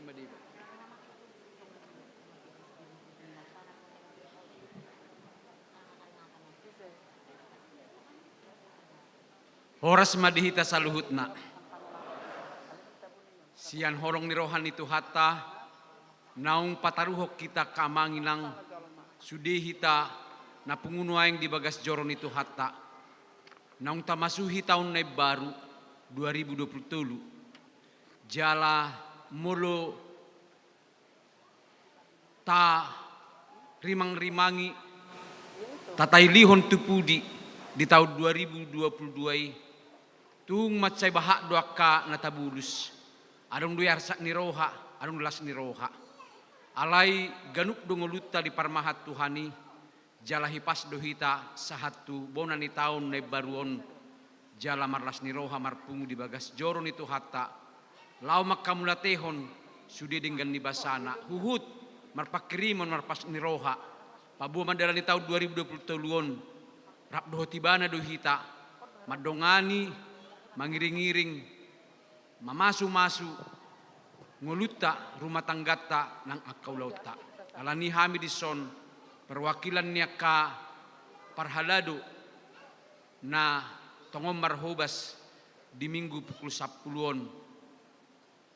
madiba. Horas madihita saluhutna. Sian horong ni rohani tu hatta naung pataruhok kita kamanginang sudihita na pungunuaing di bagas joron itu hatta naung tamasuhi tahun na baru 2023 jala mulo ta rimang-rimangi tatai lihon tupudi di tahun 2022 tung macai bahak doaka natabulus adong dua arsak ni roha adong las ni roha alai ganuk dongoluta di parmahat Tuhani jala hipas dohita sahatu bonani tahun na baruon jala marlas ni roha marpungu di bagas joron itu hatta lau makamulatehon sudi dengan ni basana huhut marpakirimon marpas ni roha pabu mandala ni tahun 2023 rap doho tibana dohita madongani mangiring-iring mamasu-masu nguluta rumah tanggata nang akau lauta alani hami dison perwakilan niaka parhalado na tongom marhobas di minggu pukul 10-on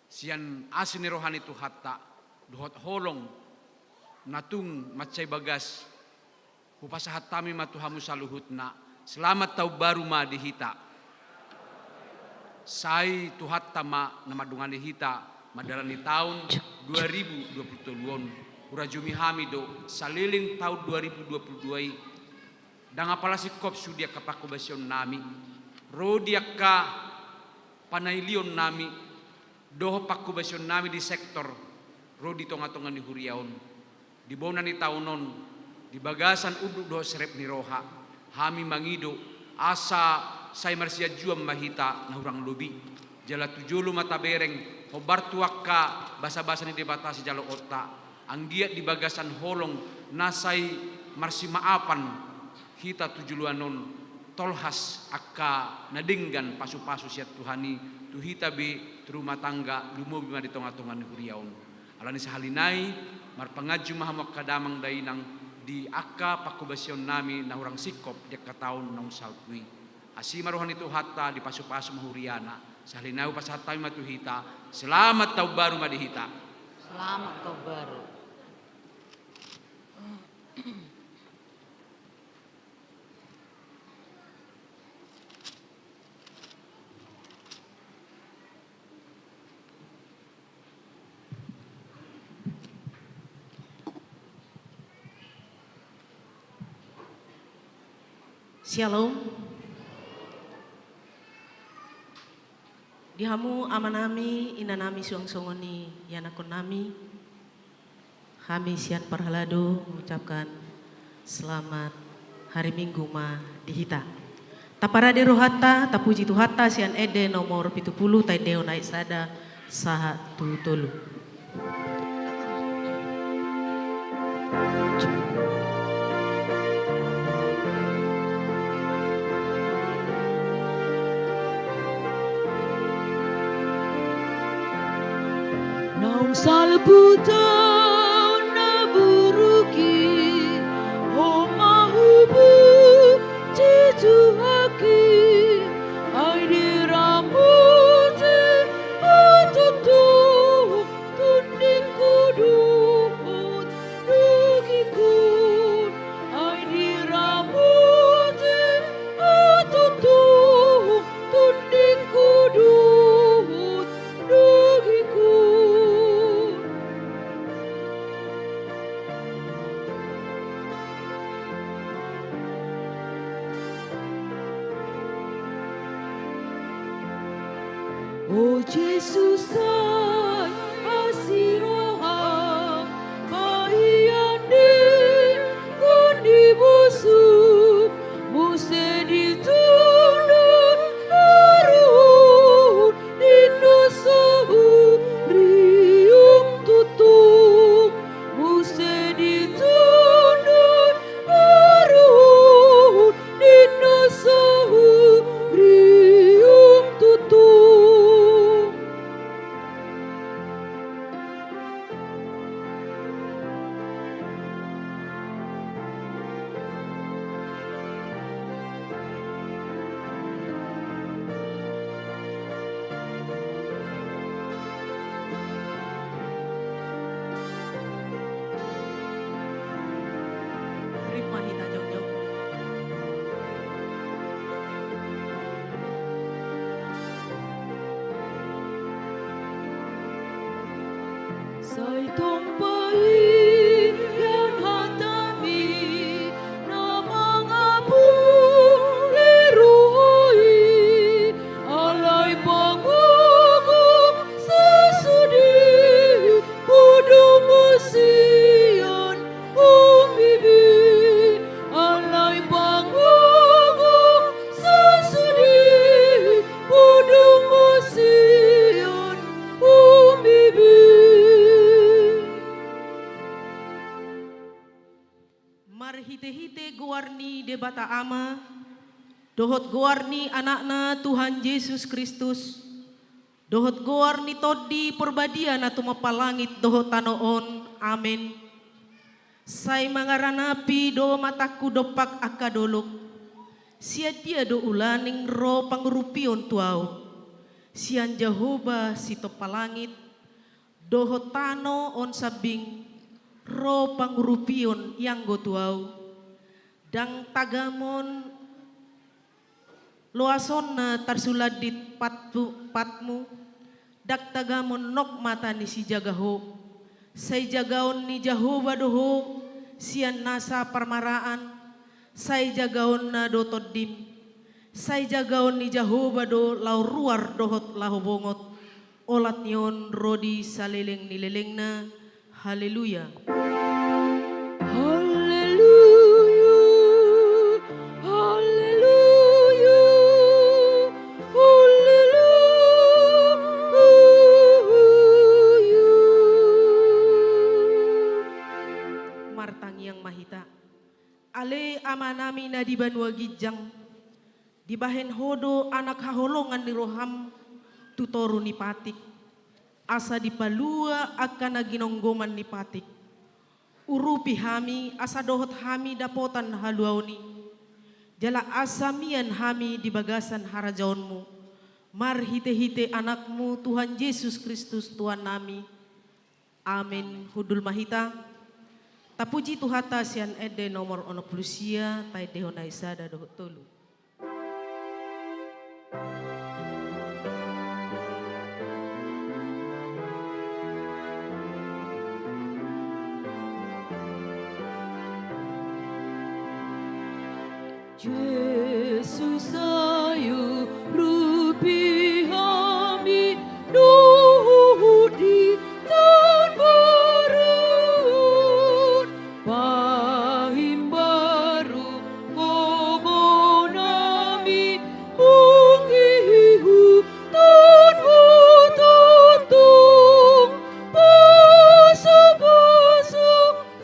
sian asini rohani tu hatta dohot holong natung macai bagas upasahat tami matuhamu saluhutna selamat tau baru ma dihita sai tuhat tama nama dungani hita madalani tahun 2022 urajumi hamido saliling tahun 2022 dang apala sikop sudia kapakobasion nami rodia ka panailion nami doho pakobasion nami di sektor rodi tonga-tonga ni huriaon di bonani tahunon di bagasan uduk doho serep ni roha hami mangido asa saya marsia juam mahita na hurang lobi jala tujulu mata bereng hobar tuaka basa-basa ni debatasi jalo otta anggiat di bagasan holong nasai marsi maapan hita tujuluanon tolhas akka nadinggan pasu-pasu siat Tuhani tuhita be rumah tangga lumobi ma di tonga-tonga ni huriaon alani sahalinai marpangaju mahamak kadamang dainang di akka pakubasion nami na hurang sikop dia kataun nang salpui asima rohani tu hatta di pasu-pasu mahuriana salinau pas hatta matuhita selamat tau baru madihita selamat tau baru. Shalom. Dihamu amanami inanami suang-songoni yanakon nami kami sian parhalado mengucapkan selamat hari Minggu ma dihita taparade rohata tapuji tuhata sian ede nomor 70 taideo naik sada saha tutulu Salputau na buruki o mahubu tituhaki ai diramute atutu tuning kudut dugikun ai diramute atutu tuning kudut dugikun. Oh Jesus, ay asiroha maiyandi kundi busuk muse ditundun arun dinusuhu riung tutup muse ditundun arun dinusuhu riung tutup. Sai tumpai yan hatami namang apu leruhoi alay pangugong sesudi udung usian umbibi alay pangugong sesudi udung usian umbibi. Marhite-hite guarni debata ama, dohot guarni anakna Tuhan Yesus Kristus, dohot guarni todi perbadian na tumapalangit dohot tanoon, amin. Say mangaranapi do mataku dopak akadolok, sia dia do ulaning ro pangurupion tuau, sian Jehovah sito palangit, dohot tano on sabing, ro pangurupion yang gotuau dang tagamon loason na tarsuladit patmu dak tagamon nok mata ni si jagaho say jagaon ni Jehovah doho sian nasa parmaraan say jagaon na do toddim say jagaon ni Jehovah do lau ruar dohot lahobongot olat nyon rodi saleleng nileleng na. Haleluya. Haleluya, haleluya, haleluya. Martang yang mahita. Ale amanami na di banua gijang. Di bahen hodo anak haholongan ni roham tutoru ni patik. Asa dipalua akan naginonggoman ni patik. Urupi hami asa dohot hami dapotan haluauni. Jala asamian hami di bagasan harajaonmu. Marhite-hite anakmu Tuhan Yesus Kristus Tuhan nami. Amin. Hudul mahita. Tapuji tuhata sian ede nomor ono plusia tai dehona isada dohot tolu. Yesus ayu rupi hami duhudi tan barun pahim baru gogo nami ungihu tan hutantung basa-basa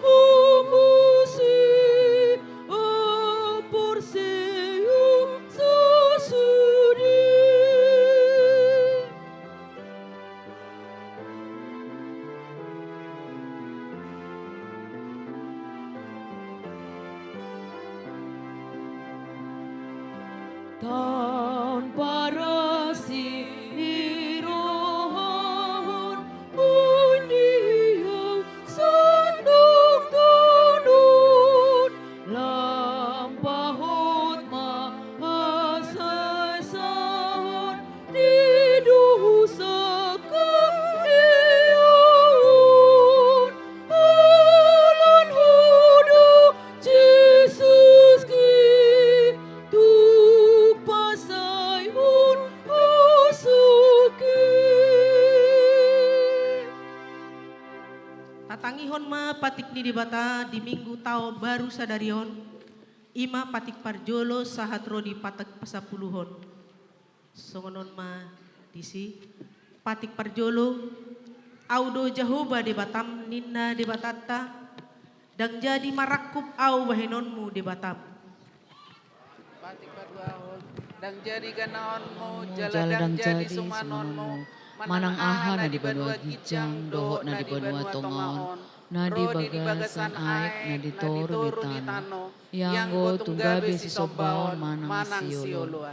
umusi porseum sesudi. Taun parasi nirohon undiau sandung tunun lampahot mahasay sahon didusa kaniyaon alan hudo Jesus tuk pasay un usuki. Tatangihon ma patik ni dibata di minggu tao baru sadarion. Ima patik parjolo sahat rodi patak pasapuluhon. Songonon ma disi patik parjolo audo Jehovah di batam ninna di batata dang jadi marakup au bahenonmu di batam. Patik paduahon dang jadi ganaonmu Jala jala dang dang jadi jadi sumanonmu manang aha na di banua gijang dohot na di banua tongaon na di bagasan aek na di toru di tano yang go tunggabe si sobaon manang siolo.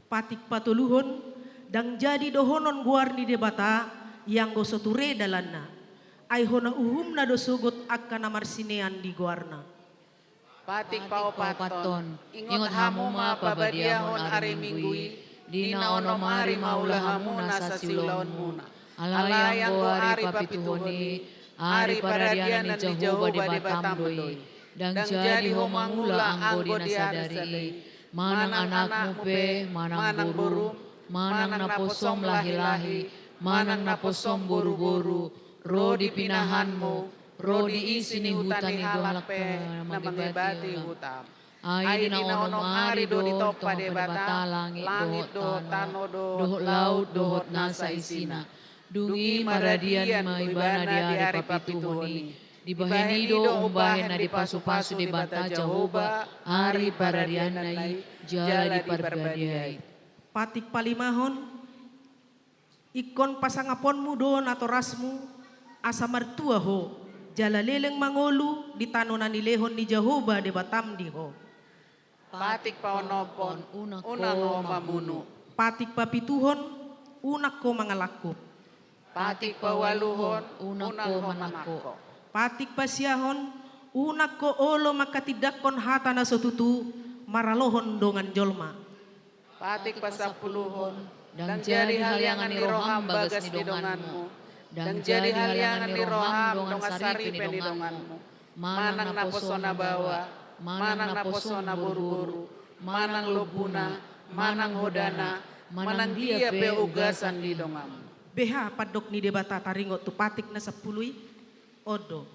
Patik patuluhon dang jadi dohonon guarni di bata yang go soture dalanna ay hona uhum na dosugot akka namarsinean di guarna. Patik Paton, paupaton ingot hamu ma pabadiahon ari minggui dina ono mari maulahamu na sa siulaon muna Alayang go ari papituhoni, ari paradiana ni Jehovah di Batam doi. Dan jadi homangula anggo dinasadari, manang anakmu pe, manang buru, manang naposom lahi-lahi, manang naposom boru-boru, ro di pinahanmu, ro di isi ni hutan ni dohalak namangibati hutam. Ay di na onom ari do topa de bata langit do tano do laut do nasa isina. Dungi maradian maibana di hari papituhoni. Di baheni do umbahen na di pasu-pasu di bata Jehovah. Ari paradian na jala di parbadiai. Patik palimahon, ikon pasangaponmu do natorasmu, asa martua ho. Jala leleng mangolu di tanonan nilehon ni Jehovah di Batam di ho. Patik paonopon, unang o mamunu. Patik papituhon, unak ko mangalakop. Patik pawaluhon, unang o manako. Patik pasiahon, unak ko olo makatidakon hata na sotutu, maralohon dongan jolma. Patik pasapuluhon, Dan jadi haliangan ni roham bagas ni donganmu. Dan jadi haliangan ni roham dongan saripi ni donganmu. Manang naposona bawa, manang naposona buru-buru, manang lobuna, manang hodana, manang dia pe ugasan di dongamu. Beha padok ni debata taringot tu patik na sapului, odo.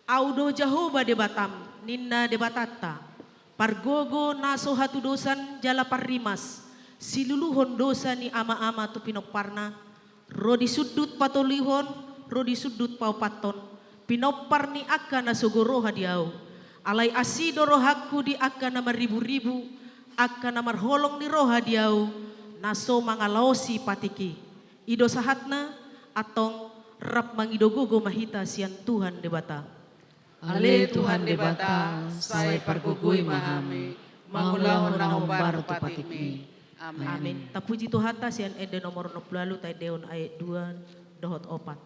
Audo Jehovah de Batam, ninna de batata. Pargogo naso hatu dosan jala parrimas. Siluluhon dosa ni ama-ama tu pinoparna. Rodi sudut patolihon, rodi sudut paupaton. Pinopar ni akka na sugoro hadiau. Alai asido rohaku di akka na maribu-ribu. Akka na marholong ni roha diau. Naso mangalausi patiki. Ido sahatna atong rap mangidogogo mahita sian Tuhan de Bata. Ale Tuhan de Bata, saya pargugui mahami, mangulahon na umbar tu patikmi. Amin. Tapuji Tuhata sian ede nomor 60 tay deon ayat 2 dohot 4.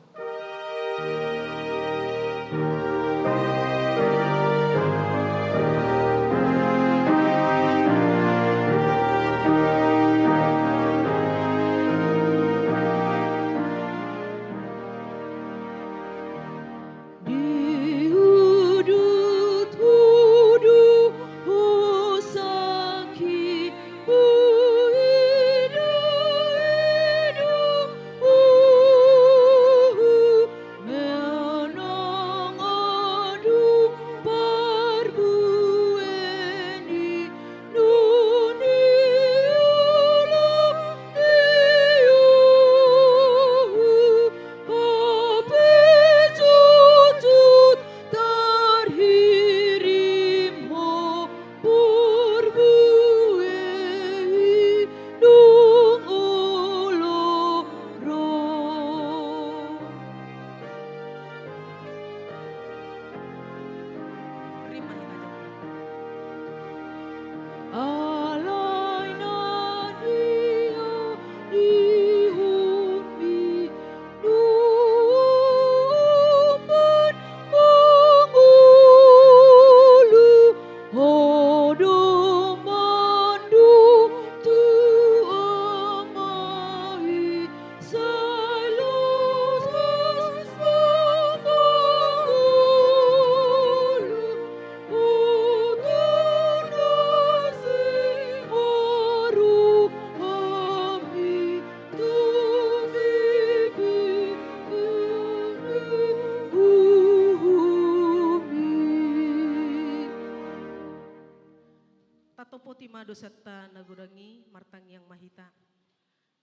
Dosata nagurangi martang yang mahita.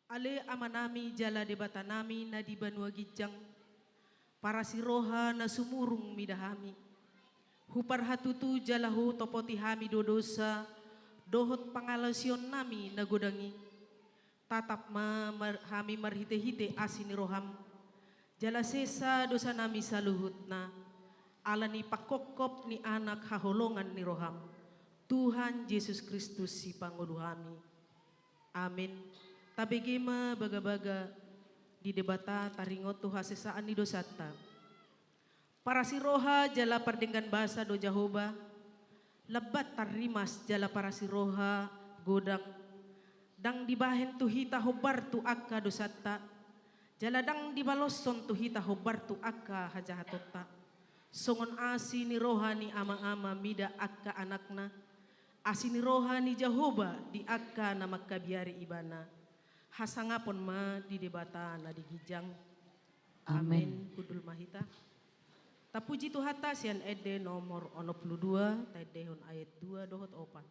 Ale amanami jala debata nami na di banua gijang. Para siroha na sumurung midahami. Hupar hatutu jalahu topoti hami dodosa. Dohot pangalasion nami nagudangi. Tatap hami marhite-hite asini roham. Jala sesa dosa nami saluhutna. Ala ni pakokop ni anak haholongan ni roham. Tuhan Yesus Kristus si panguluhami. Amin. Tabegema baga-baga di debata taringot tuha sesaan ni dosata. Para siroha jala pardenggan bahasa do Jehovah. Lebat tarimas jala para siroha godang. Dang dibahen tu hita hobar tu akka dosata. Jaladang di balosson tu hita hobar tu akka hajahatotta. Songon asi ni rohani ama-ama mida akka anakna. Asi ni rohani Jehovah di akka na makabiari ibana. Hasangapon ma di debata na digijang. Amen. Kudul mahita. Tapuji tu hata sian ede nomor 22 taidehon ayat 2 dohot 4.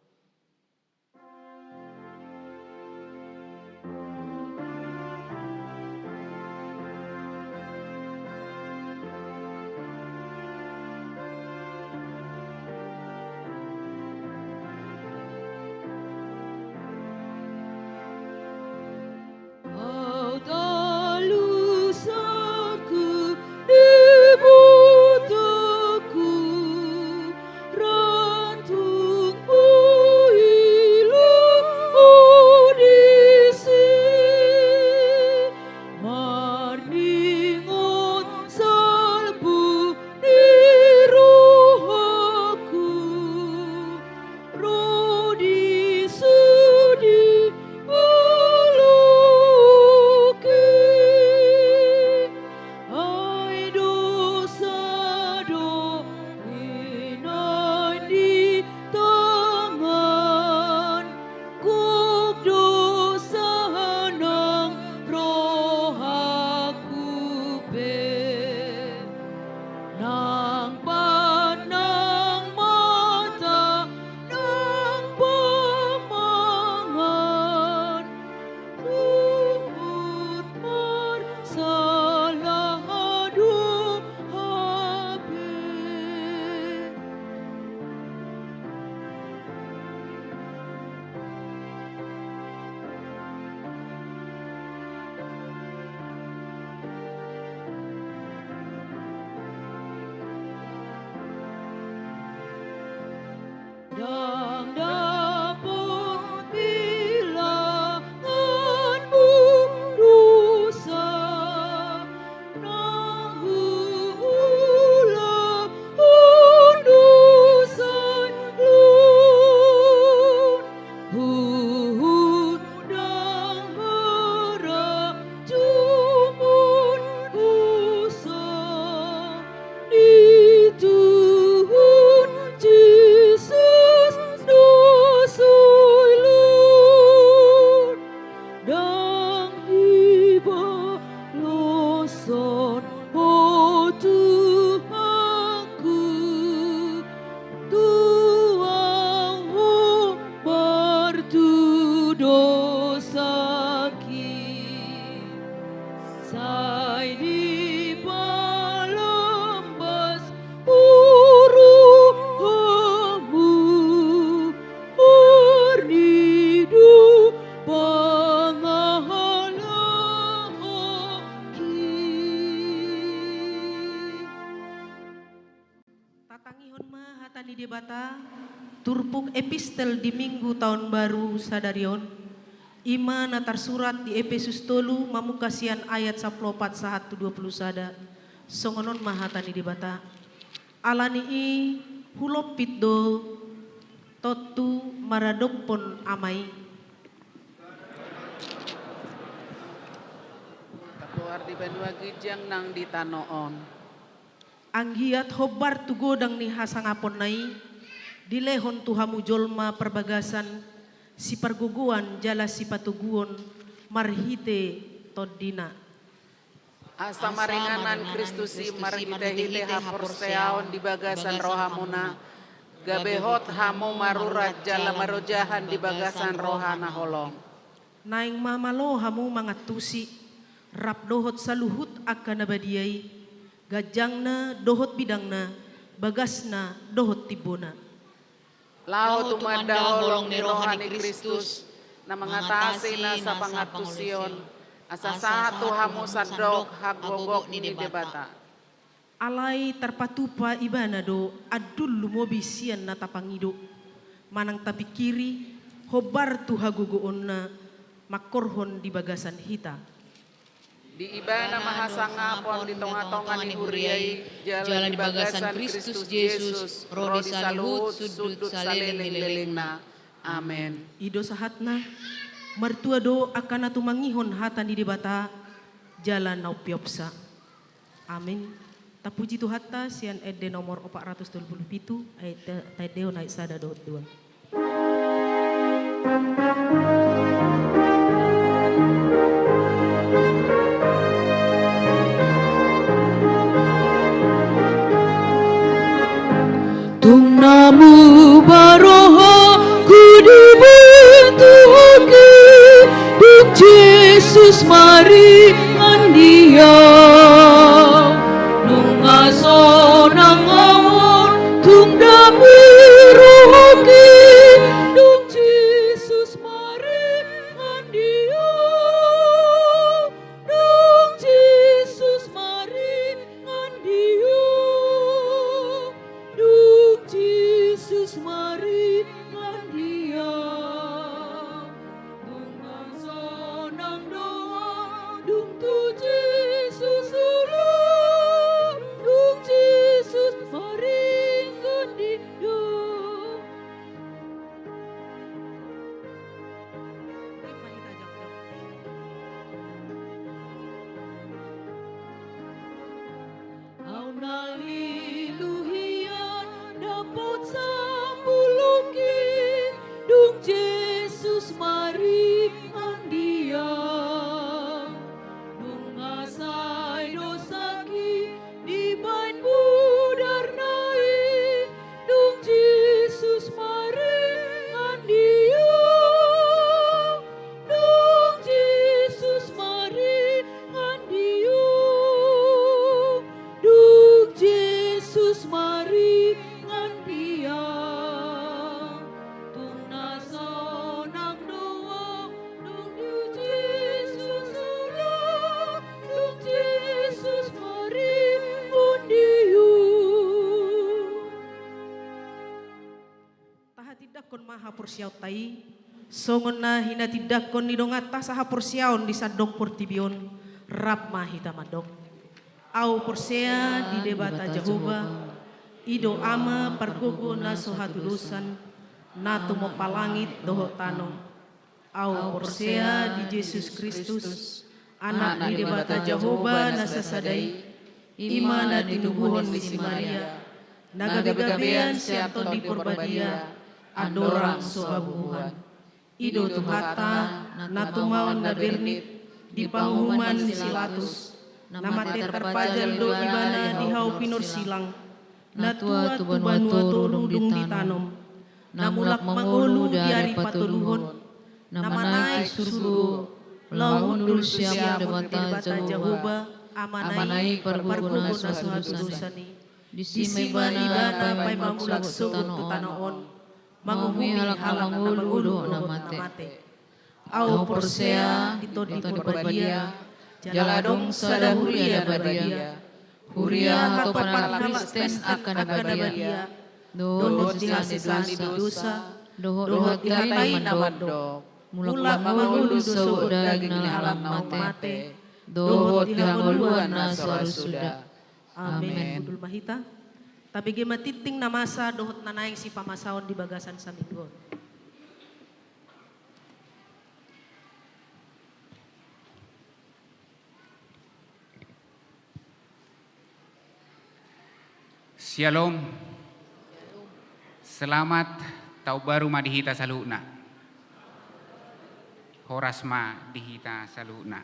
Kau talusaku dibutaku rantungmu hilang audisi marningon salbu di rohaku rodi sudi uluki ai dosa do inai di tangan kuk dosa nang rohaku be nang panang mata nang pamangan Tuhut marsalah aduh habe dan dapat bilanganmu dosa nahu ulah dosa lun huhut dan harap cumun usah di Tuhan Yesus dosulun dan dibaloson oh Tuhanku Tuhan bertu dosaki Sai di palembas uruhamu bernidu pangahalaki Tatangihon ma hatani debata turpuk epistel di minggu tahun baru sadarion ima na tersurat di Efesus tolu mamukasian ayat 14 1 20 sada songonon ma hatani debata alani i hulopit do totu maradopon amai Keluar di Banua Gijang nang di Tanoon. anggiat hobar tu godang ni hasangapon nai dilehon tuhamu jolma perbagasan si perguguan jala si patuguon marhite todina Asa maringanan Kristusi marhite-hite haporseaon di bagasan rohamuna. Gabehot hamu marurat jala marojahan di bagasan rohana holong. naing mamalo hamu mangatusi rap dohot saluhut akan nabadiai gajangna dohot bidangna bagasna dohot tibona Lao tumanda holong ni rohani Kristus na mengatasi na sa pangatusion. Asa satu hamu sadok hagogok ni debata. alai terpatupa ibana do adul lumobisian na tapangido manang tapi kiri hobar tu hagugoon na makorhon di bagasan hita Di ibana mahasangapon di tonga-tonga ni huriai jalan di bagasan Kristus Yesus rodi saluhut sudut saleleng-lelengna. Amen. ido sahatna mertua do akan atu mangihon hatan di debata jalan naupiopsa. Amin. Tapuji Tuhatta sian ede nomor 427 ayat taideo naik sada dot 2. Tung namu baroha ku dibentuki Dung Yesus mari andia Nung aso nang awon tung dami roki Dung Yesus mari andia Dung Yesus mari andia Dung Jesus mari ngandia Dung angsa nang doa Dung tu Jesus ulang Dung Jesus mari ngandia Haleluya dapat sambulukin Dung Yesus mari andia Dung asai dosaki di bain budar nai Dung Yesus mari andia Dung Yesus mari andia Dung Yesus mari ngandia Tung naso nang doa Dung Yesus ulang Dung Yesus mari ngandia Taha tidak kon maha porsiaw tai songon na hina tidak kon nidongata saha porsiaon di sadok portibion rap mahita madok au porsea di debata Jehovah ido ama pargogo na sohatulusan na tumo palangit doho tano au porsea di Yesus Kristus anak di debata Jehovah na sasadai ima na dinubuhon misi Maria nagabegabean siaton di porbadia adorang sohabuhan ido tuhata na tumaon na bernit di panghuman silatus namate terpajal do ibana di hau pinur silang na tua tuban turung ditanom na mulak mangulu diari patuluhon na manai surgu laundul siap debata Jehovah amanai perguna sahadusani disime ibana pai mamulak suku tanaon mangumi halak mangulu namate au porsea di porbadia jaladong sada huria badia huria atau panal Kristen akan badia dohot dihasesan dosa dohot dihatai namandok mulak mangulu dosa daging alam mate dohot dihanguluan na sudah. Amin. Budul mahita tapi gema titing namasa dohot nanaing si pamasaon di bagasan saminggon. Shalom. Selamat tahun baru madihita saluna. Horasma dihita saluna.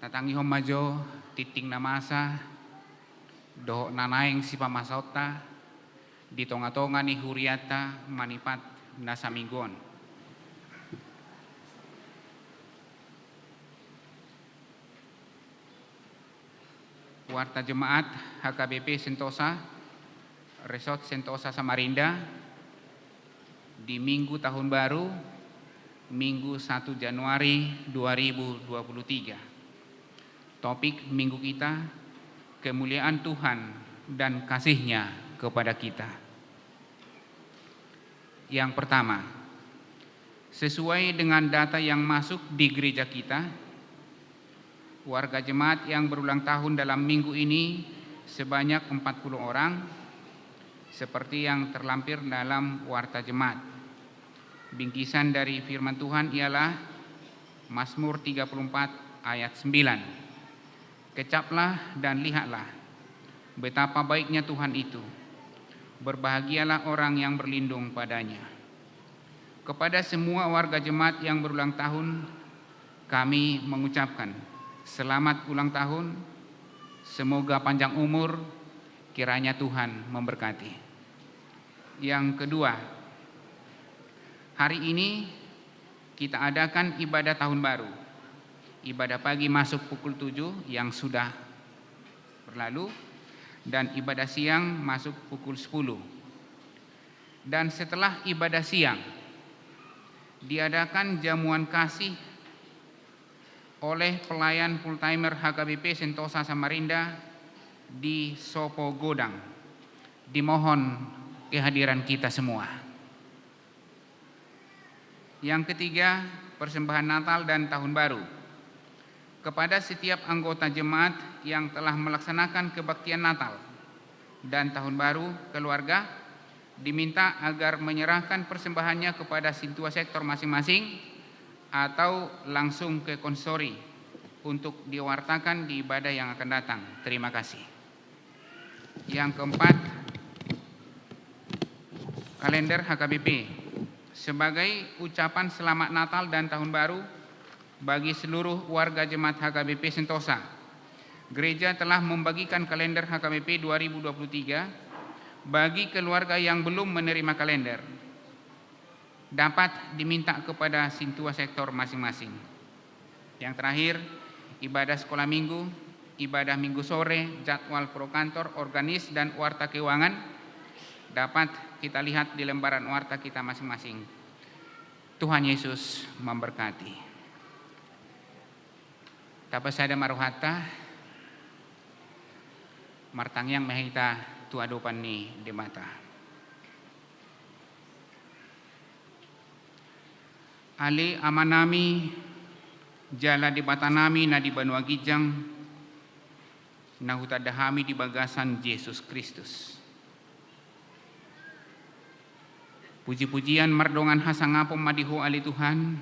Tatangi homajo titing namasa doh nanaing si pamasauta di tonga-tonga ni huriata manipat nasaminggon. Warta Jemaat HKBP Sentosa, Resort Sentosa Samarinda, di Minggu Tahun Baru, Minggu 1 Januari 2023. Topik minggu kita, kemuliaan Tuhan dan kasih-Nya kepada kita. Yang pertama, sesuai dengan data yang masuk di gereja kita, warga jemaat yang berulang tahun dalam minggu ini sebanyak 40 orang, seperti yang terlampir dalam warta jemaat. Bingkisan dari firman Tuhan ialah Mazmur 34 ayat 9. Kecaplah dan lihatlah betapa baiknya Tuhan itu. Berbahagialah orang yang berlindung padanya. Kepada semua warga jemaat yang berulang tahun, kami mengucapkan selamat ulang tahun. Semoga panjang umur, kiranya Tuhan memberkati. Yang kedua, hari ini kita adakan ibadah tahun baru. Ibadah pagi masuk pukul 7 yang sudah berlalu, dan ibadah siang masuk pukul 10. Dan setelah ibadah siang diadakan jamuan kasih oleh pelayan full-timer HKBP Sentosa Samarinda di Sopo Godang. Dimohon kehadiran kita semua. Yang ketiga, persembahan Natal dan Tahun Baru. Kepada setiap anggota jemaat yang telah melaksanakan kebaktian Natal dan Tahun Baru keluarga, diminta agar menyerahkan persembahannya kepada sintua sektor masing-masing atau langsung ke konsori untuk diwartakan di ibadah yang akan datang. Terima kasih. Yang keempat, kalender HKBP. Sebagai ucapan selamat Natal dan Tahun Baru bagi seluruh warga jemaat HKBP Sentosa, gereja telah membagikan kalender HKBP 2023 bagi keluarga yang belum menerima kalender. Dapat diminta kepada sintua sektor masing-masing. Yang terakhir, ibadah sekolah minggu, ibadah minggu sore, jadwal pro kantor, organis, dan warta keuangan dapat kita lihat di lembaran warta kita masing-masing. Tuhan Yesus memberkati. Tapasada maruhata, martangyang mahita tuadopan ni di mata. Ali amanami jala di batanami na di Banua Gijang na hutadahami di bagasan Yesus Kristus. Puji-pujian mardongan hasangapom madiho ali Tuhan.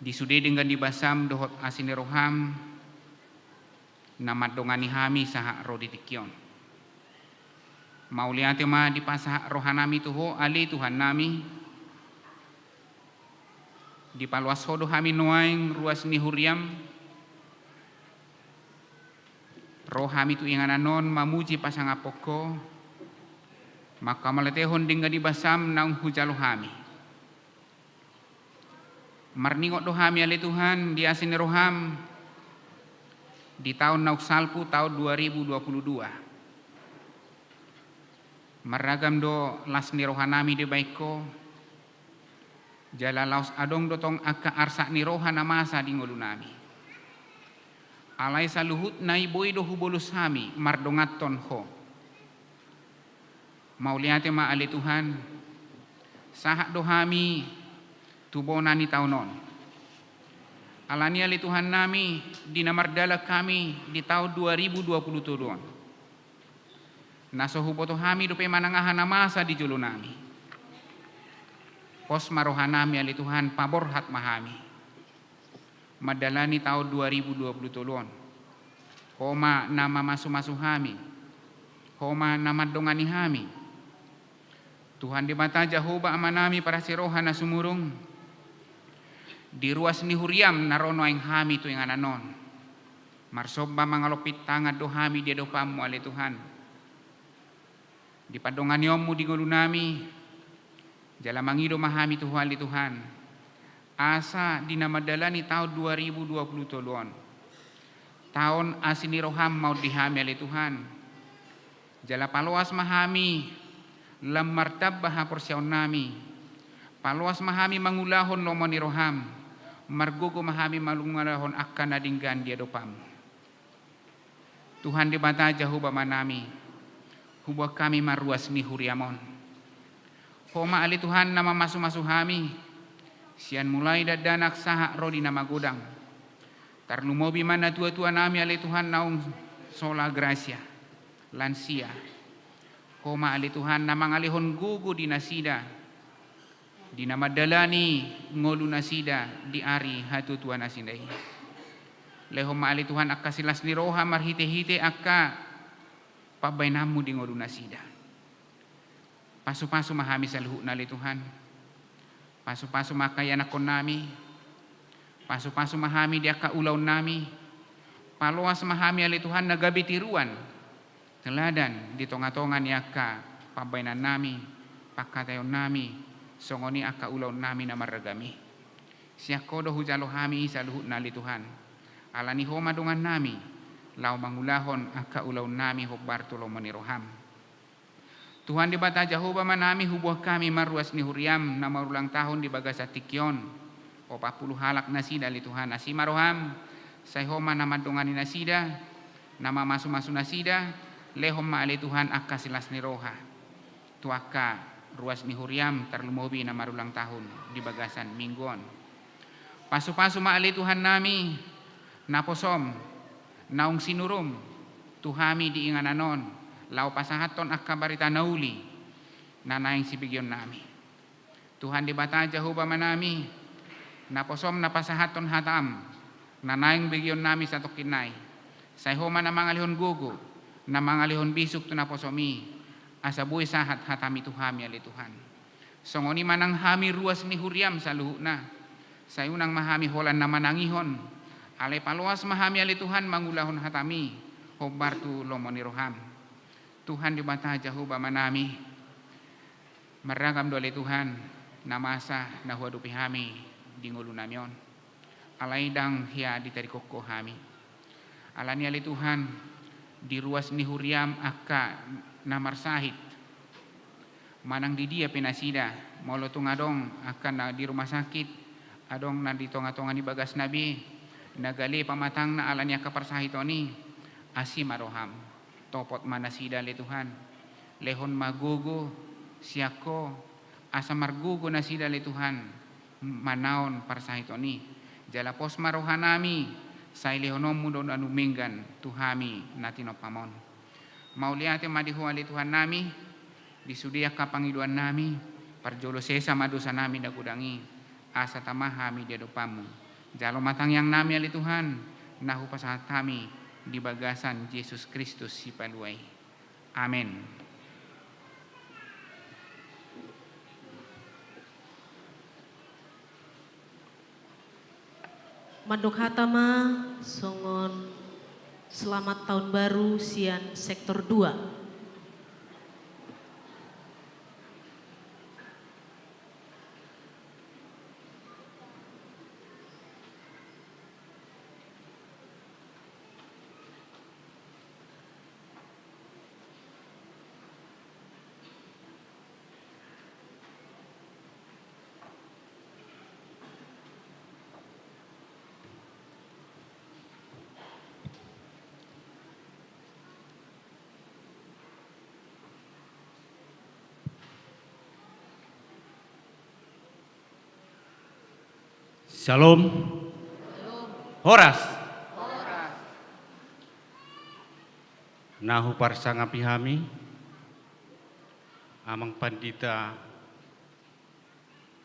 Disude dengan dibasam dohot asini roham namad dongani hami saha roditikyon. Mauliate ma di pasah rohanami tuho ali Tuhan nami. Di paluas hodo hami nuaing ruas ni huriam. Rohami tu ingananon mamuji pasangapoko. Maka maletehon dingga di basam naung hujalo hami. Marningot dohami ali Tuhan di asini roham di tahun nauk salpu tahun 2022. Maragam do las ni rohanami di baiko. Jala laos adong dotong akka arsa ni rohana masa di ngolunami. Alay sa luhut na iboy do hubolus hami mardongaton ho. Mauliate ma ali Tuhan, sahak dohami tubona ni taunon. Alani ali Tuhan nami dinamardala kami di tahun 2022. Nasohuboto hami dope manangahan na masa di julo nami. Pos marohanami ali Tuhan paborhat mahami. Madalani tahun 2023. Homa nama masu-masu hami. Homa nama dongani hami. Tuhan di mata Jehovah amanami para sirohan na sumurung. Di ruas ni huriam narono ang hami tu yang ananon. Marsoba mangalopit tangad do hami dia do pamu ali Tuhan. Di padongan yomu di ngulunami. Jala mangido mahami tu ali Tuhan. Asa dinamadala ni tahun 2023. Tahun asini roham mau dihami ali Tuhan. Jala paluas mahami. Lam martabah porsiaon nami. Paluas mahami mangulahon lomo ni roham. Margogo mahami malungalahon akan nadinggan dia dopam. Tuhan di bata Jehovah manami. Hubah kami maruas ni huriamon. Homa ali Tuhan nama masu-masu hami. Sian mulai dadanak saha rodi nama godang. Tarlumobi mana tua-tua nami ali Tuhan naung sola gracia. Lansia. Homa ali Tuhan namang alihon gugu di nasida. di nama dalani ngolu nasida di ari hatu tuan asindai. Leho maali Tuhan akka silas ni roha marhite-hite akka pabainamu di ngolu nasida. Pasu-pasu mahami saluhu nali Tuhan. Pasu-pasu makaya nakon nami. Pasu-pasu mahami di akka ulaw nami. Paluas mahami ali Tuhan nagabi tiruan. Teladan di tonga-tongan ni akka pabainan nami. Pakatayon nami. Songoni akka ulaw nami na maragami. Siya kodo hujalo hami saluhu nali Tuhan. Alani homa dungan nami. Lau mangulahon akka ulaw nami hobbar tulo maniroham. Tuhan di bata Jehovah manami hubuh kami maruas ni huriam na marulang tahun di bagas atikyon. O 40 halak nasida li Tuhan nasi maroham. Say homa na madungani nasida. Nama masu-masu nasida. Lehom maali Tuhan akka silas ni roha. Tuaka ruas ni huriam terlumobi na marulang tahun di bagasan mingguan. Pasu-pasu maali Tuhan nami. Naposom. Naung sinurum. Tuhami di ingananon. Lau pasahaton akka barita nauli nanaing sibigyon nami. Tuhan di bata Jehovah manami naposom na pasahaton hatam nanaing bigyon nami sa tokinay. Say homa na mangalihon gugo na mangalihon bisuk to naposomi asabuy sahat hatami tuhami ali Tuhan. Songoni manang hami ruas ni huriam sa luhu na. Say unang mahami holan na manangihon. Alay paluas mahami ali Tuhan mangulahon hatami hobbar tu lomoni roham. Tuhan di bata Jehovah manami maragam dole Tuhan namasa na huadupi hami di ngulu namyon alay dang hiya di tarikoko hami alani ali Tuhan di ruas ni huriam akka namarsahit manang di dia pinasida molo tungadong akan na di rumah sakit adong na di tonga-tonga ni bagas nabi nagali pamatang na alani akka parsahitoni asi maroham topot manasida li Tuhan lehon magugo siako asa margugo nasida li Tuhan manaon parsahitoni jalapos marohanami say lehonom mudon anuminggan tuhami natinopamon mauliate madihuan li Tuhan nami disudia ka pangiduan nami parjolo sesa madosa nami dagudangi asa tamahami diadopamu jalo matang yang nami ali Tuhan nahu pasahat kami di bagasan Yesus Kristus si paluay. Amen. Mandok hatama songon selamat tahun baru sian sektor 2. Shalom. Horas. Nahu parsangapi hami amang pandita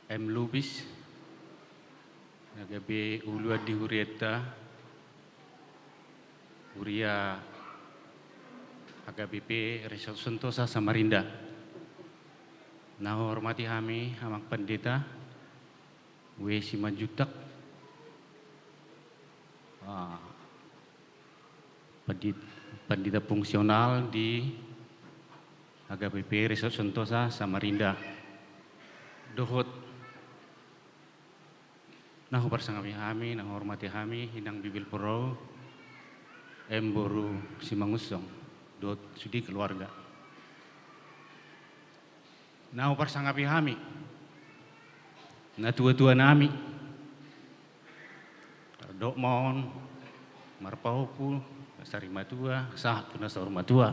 M. Lubis nagabe ulua di hurieta uria HKBP Resort Sentosa Samarinda. Nahu hormati hami amang pandita Wesi Manjutak pandita fungsional di HKBP Resort Sentosa Samarinda. Dohot nahu parsangami hami, nahu hormati hami, hinang bibil poro, emboru simangusong, dot sudi keluarga. Nahu parsangami hami, na tua-tua nami, dok mon, marpahopu, sari matua, sahat puna saur matua,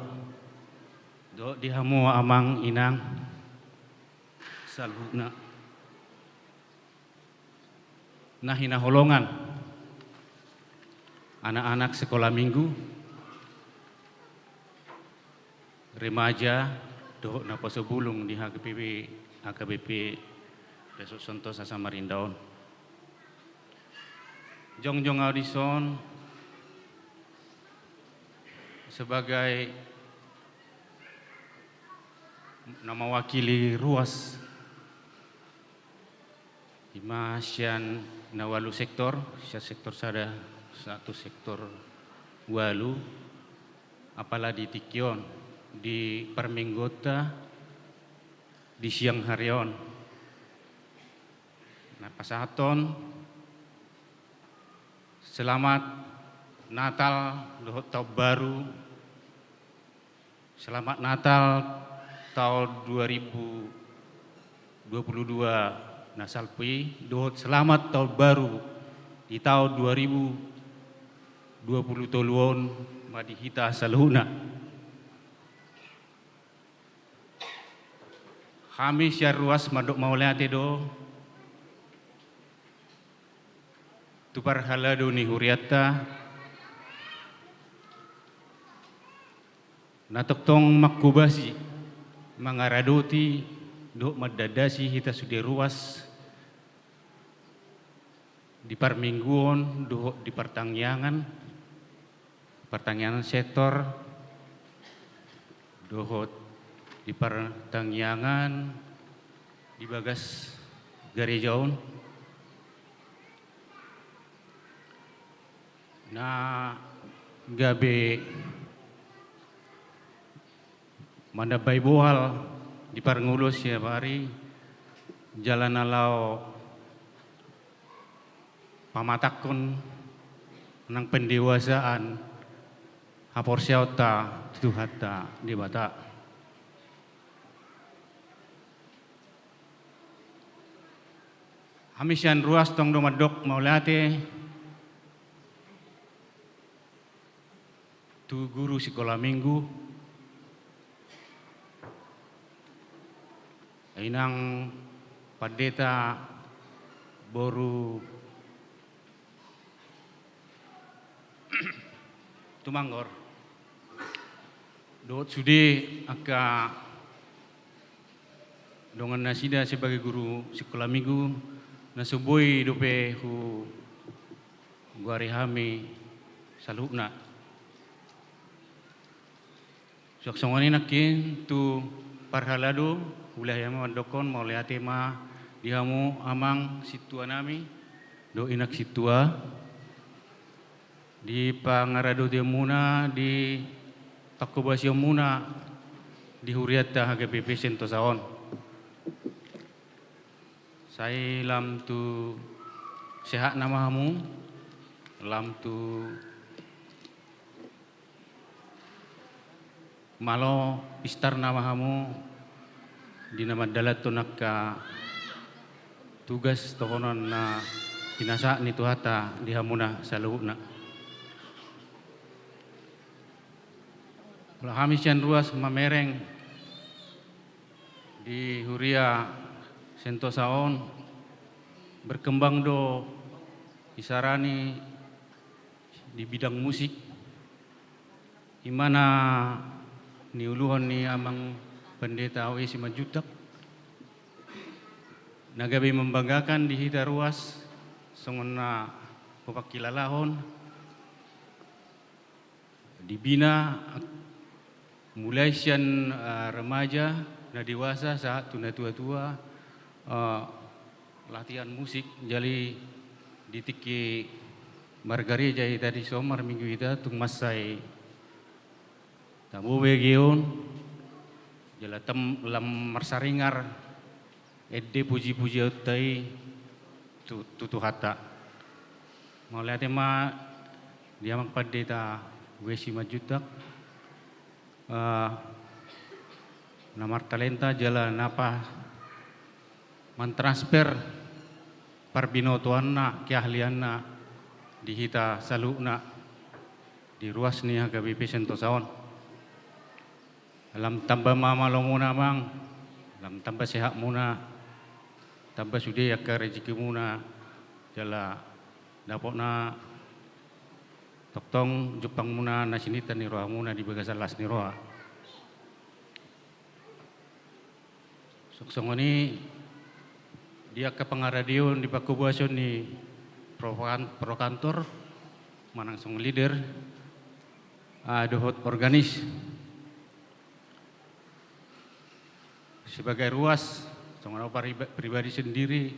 dok dihamu amang inang, salhuna, nah hina holongan, anak-anak sekolah minggu, remaja, dok napasobulung di HKBP besok Santo Sasa Marindaon. Jongjong Audison sebagai nama wakili ruas Ima sian nawalu sektor sada satu sektor walu apalah di Tikion di Perminggota di siang harion. Nah pasaton selamat Natal dohot tahun baru. Selamat Natal tahun 2022 nasalpi dohot selamat tahun baru di tahun 2020 toluon madihita saluna. Kami syar ruas madok maulate do tupar halado ni huriata natoktong makubasi mangaradoti do madadasi hita sudah ruas di parmingguon do di pertangyangan sektor dohot di pertangyangan di bagas garejaun na gabe mandabay buhal di Parngulos ya hari jalan alau pamatakon nang pendewasaan hapor siauta tuhatta di bata hamisian ruas tong domadok maulate tu guru sekolah minggu inang padeta boru tumanggor dot sude aka dongan nasida sebagai guru sekolah minggu nasuboi dope hu guari hami salubna sok songoni nakin tu parhalado wilayah mandokon maulaya tema dihamu amang situa nami do inak situa di pangarado dia muna di takobasio muna di huriata HGPP Sentosaon saya lam tu sehat namamu lam tu malo istar namamu di nama dalat tunaka tugas tokonon na pinasa ni tuhata di hamuna salubna. Kalau hamisian ruas mamereng di Huria Sentosaon berkembang do isarani di bidang musik imana ni uluhan ni amang pendeta Awesi Majutak nagabi membanggakan di hita ruas songona papakilalahon dibina mulai sian remaja na dewasa saat tuna tua-tua latihan musik jali ditiki margareja ita di somar minggu ita tung masai tamu begion jala lam marsaringar edde puji-puji utai tutu hata mulai tema diamang padeta Awesi Majutak namar talenta jala napa mentransfer parbinotoanna keahlianna di hita saluna di ruas ni HGPP Sentosaon alam tambah mama muna mang alam tambah sehat muna tambah sudah yakar rezeki muna jala dapokna toktong Jepang muna nasinita ni roha muna di bagasan las ni roha soksongoni dia ke pengaradion di pakubuason ni pro kantor manang song leader dohot organis sebagai ruas song pribadi sendiri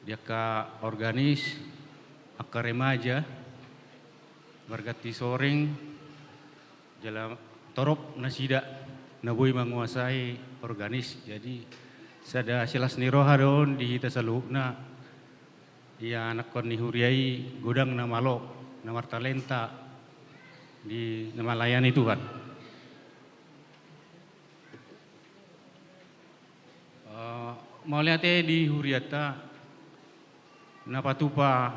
dia ke organis ke remaja bergati soring jalan torop nasida nabui menguasai organis jadi sada silas niroha don di hita salukna ia anak kon ni huriai godang na malo na martalenta di nama layani Tuhan. Mau lihat di huriata na patupa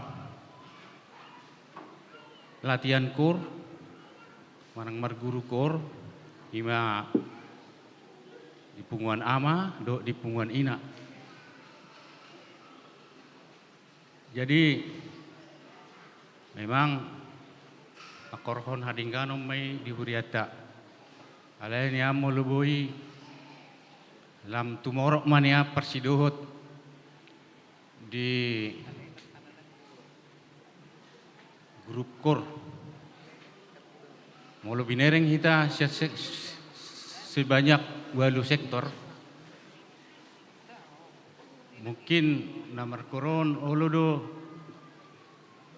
latihan kur manang marguru kur ima di punguan ama do di punguan ina. Jadi memang akorhon hadinggano may di huriata alay niya mo luboy lam tumorok man niya persiduhot di grup kor mulu binereng hita sebanyak 2 sektor mungkin namar koron olodo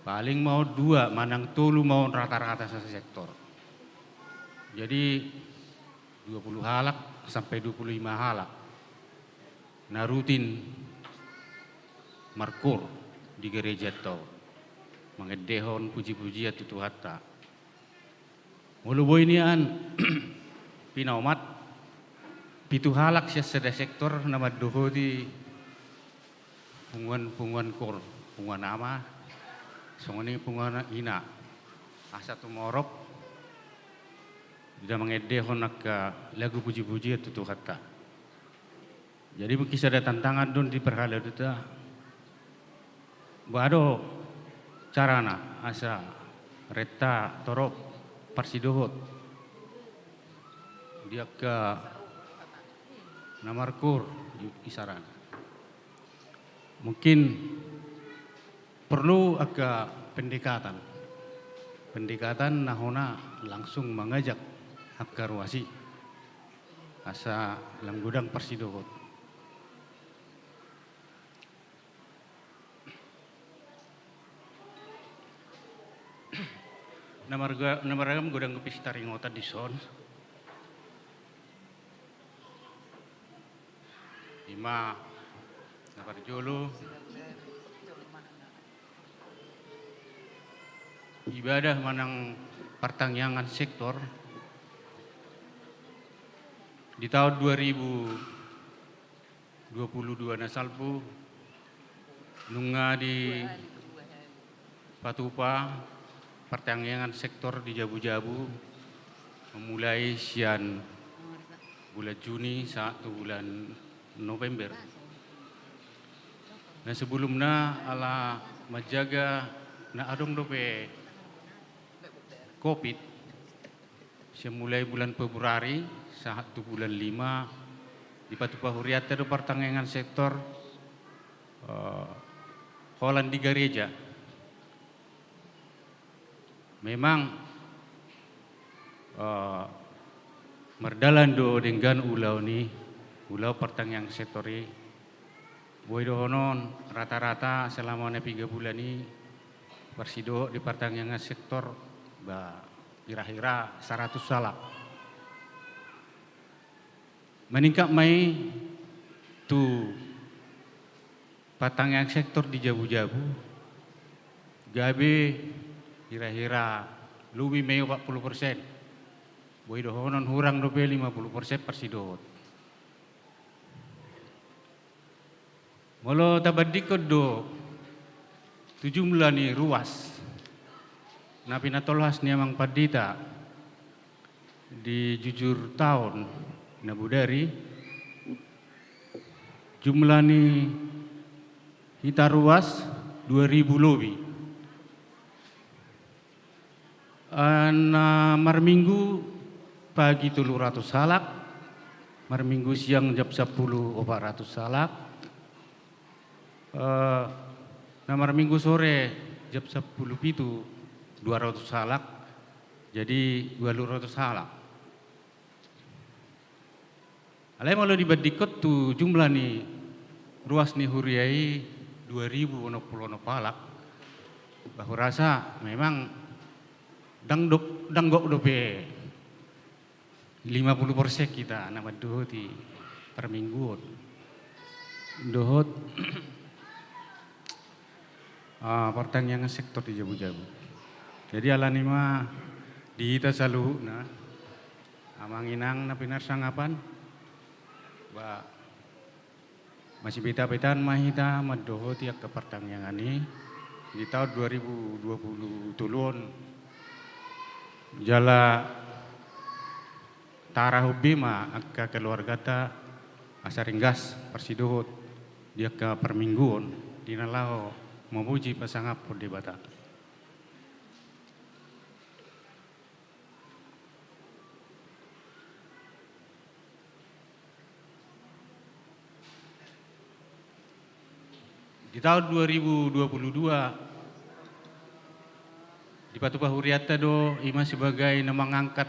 paling mau 2 manang tulu mau rata-rata satu sektor jadi 20 halak sampai 25 halak na rutin markur di gereja tau mangedehon puji-pujian tutu hatta mulu boy nian pinaumat pitu halak siya sada sektor na maddoho di punguan kor punguan ama songoni punguan ina asa tumorok tidak mengedehon nak lagu puji-pujian tutu hatta jadi mungkin ada tantangan don di perhala itu bado carana asa reta torop parsidohot dia ke namarkur kisaran mungkin perlu agak pendekatan nahona langsung mengajak hakaruasi asa langgudang parsidohot namaragam gudang kepistaringota di son ima naparjolo ibadah manang pertangyangan sektor di tahun 2022 nasalpu nunga di Patupa pertangyangan sektor di Jabu-Jabu memulai sian bulan Juni satu bulan November. Nah sebelumnya ala menjaga na adong dope COVID semulai bulan Februari satu bulan 5 di Patupa Huriata do pertangyangan sektor Holland di gereja. Memang merdalan do dengan ulau ni ulau pertangyangan sektori boy dohonon rata-rata selama 3 bulan ini persido di pertangyangan sektor kira-kira 100 salak meningkat mai tu pertangyangan sektor di Jabu-Jabu gabe kira-kira lebih mai 40%. Boy dohonon hurang dope 50% persidot. Molo tabadikod do 7 ni ruas. Na pinatolhas ni amang padita di jujur tahun na budari jumlah ni hita ruas 2000 lebih. Marminggu pagi 300 salak, marminggu siang jam 10 400 salak, Namar minggu sore jam 10 itu 200 halak, jadi 200 halak. Alai malu dibandingkan tu jumlah ni ruas ni huriai 2000 ono palak. Bahu rasa memang danggok dope 50% kita nama dohot di per minggu. Dohot pertanyaan sektor di jabu-jabu. Jadi ala nima di kita selalu na amanginang na pinarsangapan ba masih beta-betaan mahita madoho tiak ke pertanyaan ini di tahun 2020 tulun jala tara hobi ma akka keluarga ta asaringgas persidohot dia ke permingguan dinalaho memuji pasangap di bata. Di tahun 2022 di Patu Huriata do ima sebagai nama ngangkat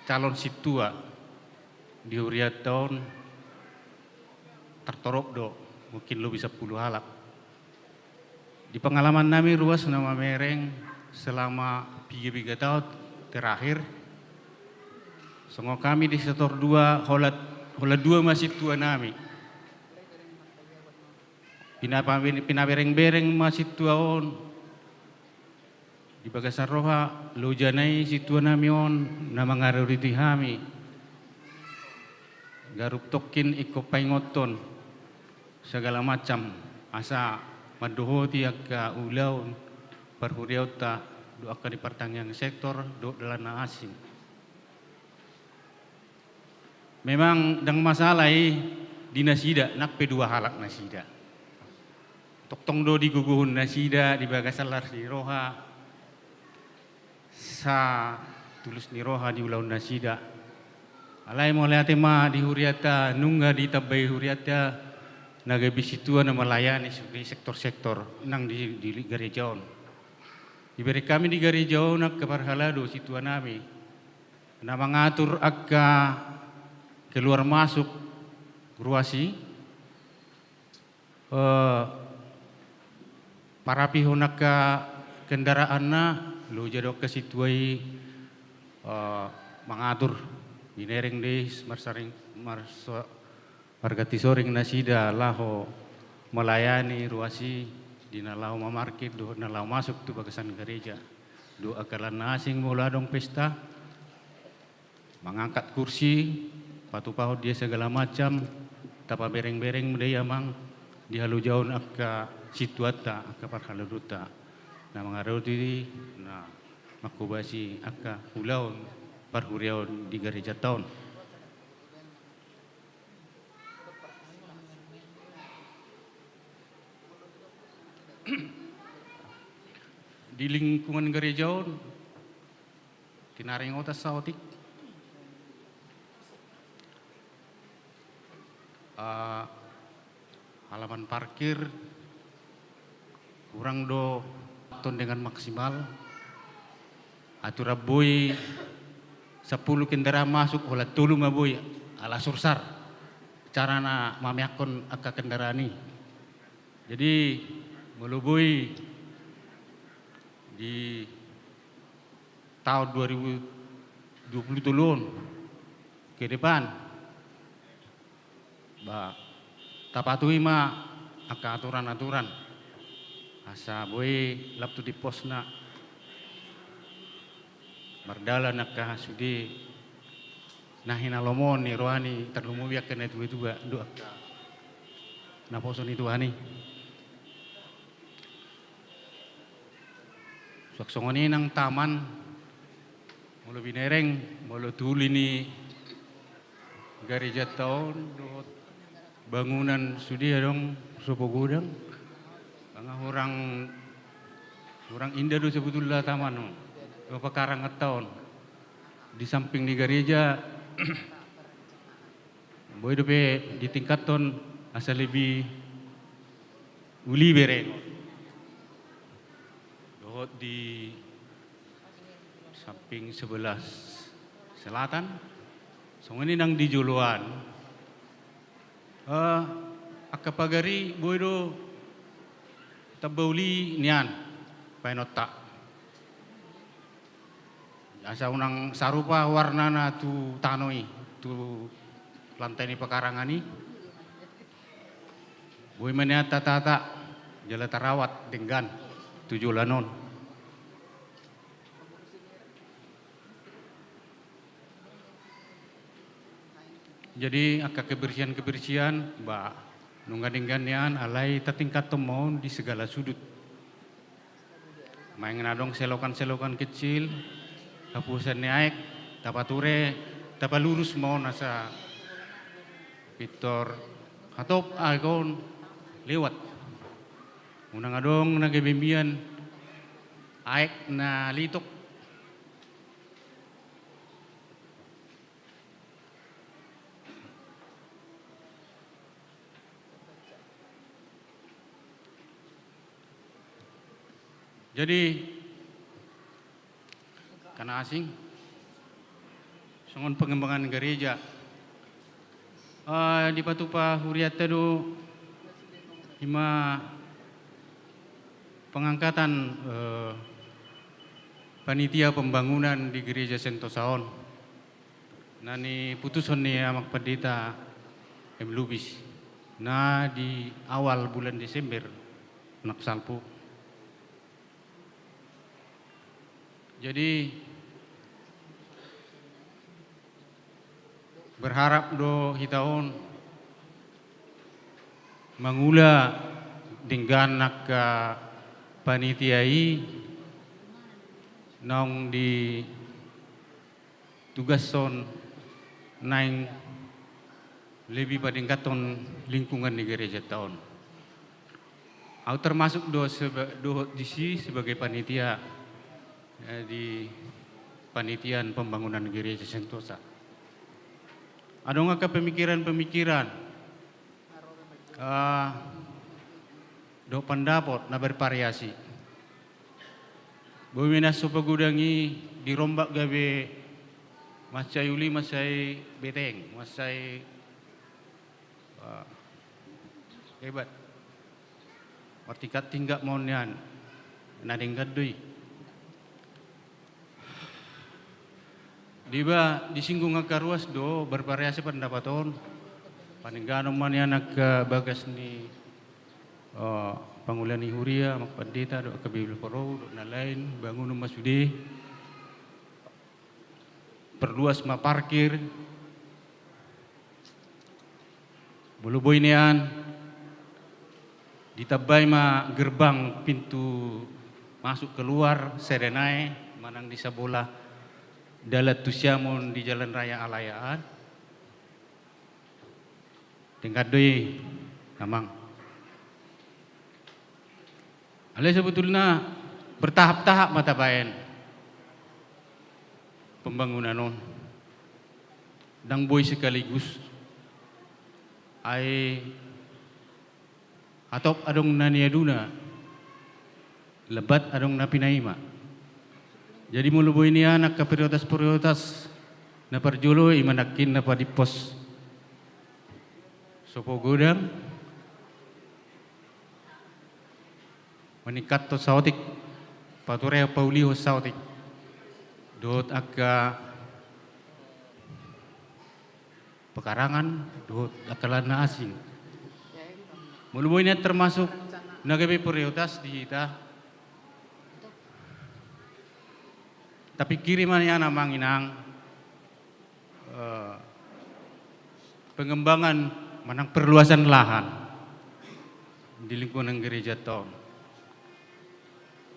calon situa di Huriata tahun tertorok do mungkin lo bisa 10 halak. Di pengalaman nami ruas nama mereng selama 3 tahun terakhir semua kami di sektor 2 holat 2 masih tua nami. Pina bereng-bereng masih tuaon di bagasan roha lo janai situa namion nama ngaruriti hami garup tokin iko paingoton segala macam asa madohoti akka ulau perhuriauta do akka di pertanyaan sektor do dalana asing. Memang dang masalah di nasida nak P2 halak nasida. Toktong do di guguhun nasida di bagasalar di roha sa tulus ni roha di ulau nasida alai mo leate ma di huriata nungga di tabai huriata naga bisitua na melayani di sektor-sektor nang di garejaon diberi kami di garejaon nak keparhalado situa nami na mengatur akka keluar masuk ruasi para pihak kendaraan na lo jadok ke situai mengatur binereng des marsaring margati soring nasida laho melayani ruasi dina lau mamarkit do na lau masuk tu bagasan gereja do akalan asing mula dong pesta mengangkat kursi patu pahut dia segala macam tapa bereng-bereng mudaya mang dihalu jauh akka situata akka parhaladuta na mangaruti na makubasi akka ulaun parhuriaon di gereja tahun. Di lingkungan gerejaon tinaring otas sautik halaman parkir kurang do ton dengan maksimal atur boy 10 kendaraan masuk olah tulu maboy ala sursar carana mamiakon akka kendaraan ini jadi meluboy di tahun 2020 tulun ke depan ba tapatui ma akka aturan-aturan asa boy laptu di posna mardala nakka sudi nahina lomon ni rohani terlumubiak kena itu dua na poson itu ani soksongoni nang taman mulu binereng mulu tuli ni gereja tahun bangunan sudi dong sopo gudang orang indah do sebetulnya taman beberapa karang tahun di samping di gereja boy dope di tingkat ton asal lebih uli berengon. Dohot di samping sebelah selatan. Songoni nang di Juluan. Akapagari boydo tabauli nian painota. Asa unang sarupa warnana tu tanoi tu lantai ni pekarangani. Boy mania tata jala tarawat dengan 7 lanon. Jadi akak kebersihan ba nungadingganian alai tatingkat tomon di segala sudut. Main ngadong selokan-selokan kecil, hapusan naik, tapature, tapalurus mau nasa pitor atau agon lewat. Unang adong nagebimbian aek na litok. Jadi karena asing songon pengembangan gereja di Patupa Huriat tadu hima pengangkatan panitia pembangunan di gereja Sentosaon nani putusan ni amak pendeta M. Lubis nah di awal bulan Desember nak salpu. Jadi berharap do hitaon mangula dengan nak panitiai nong di tugason naing lebih padingkaton lingkungan di gereja tahun. Aku termasuk do disi sebagai panitia di panitian pembangunan gereja Sentosa. Ada nggak pemikiran-pemikiran do pendapat na bervariasi. Bumina supagudangi dirombak gabe masai uli masai beteng masai hebat. Artikat tinggal monian nading gadui. Diba disinggung akaruas do bervariasi pendapaton paningganom man anak bagas ni Pangulani Huria mak pendeta do ke Biblia Poro do na lain bangun masudi perluas ma parkir buluboy nian ditabay ma gerbang pintu masuk keluar serenai manang di sabola dalat tusiamon di jalan raya Alayaan tingkat doi namang alai sebetulnya bertahap-tahap mata bayan pembangunan non dang boy sekaligus ai atop adong naniaduna lebat adong napinaima. Jadi mulu boy ini anak ke prioritas na perjulo imanakin na pa di pos sopo gudang manikat to sautik pature pauliho sautik dot aga pekarangan dot akalan na asing. Mulu boy ini termasuk nagabe prioritas di kita. Tapi kirimannya namang inang pengembangan manang perluasan lahan di lingkungan gereja tahun.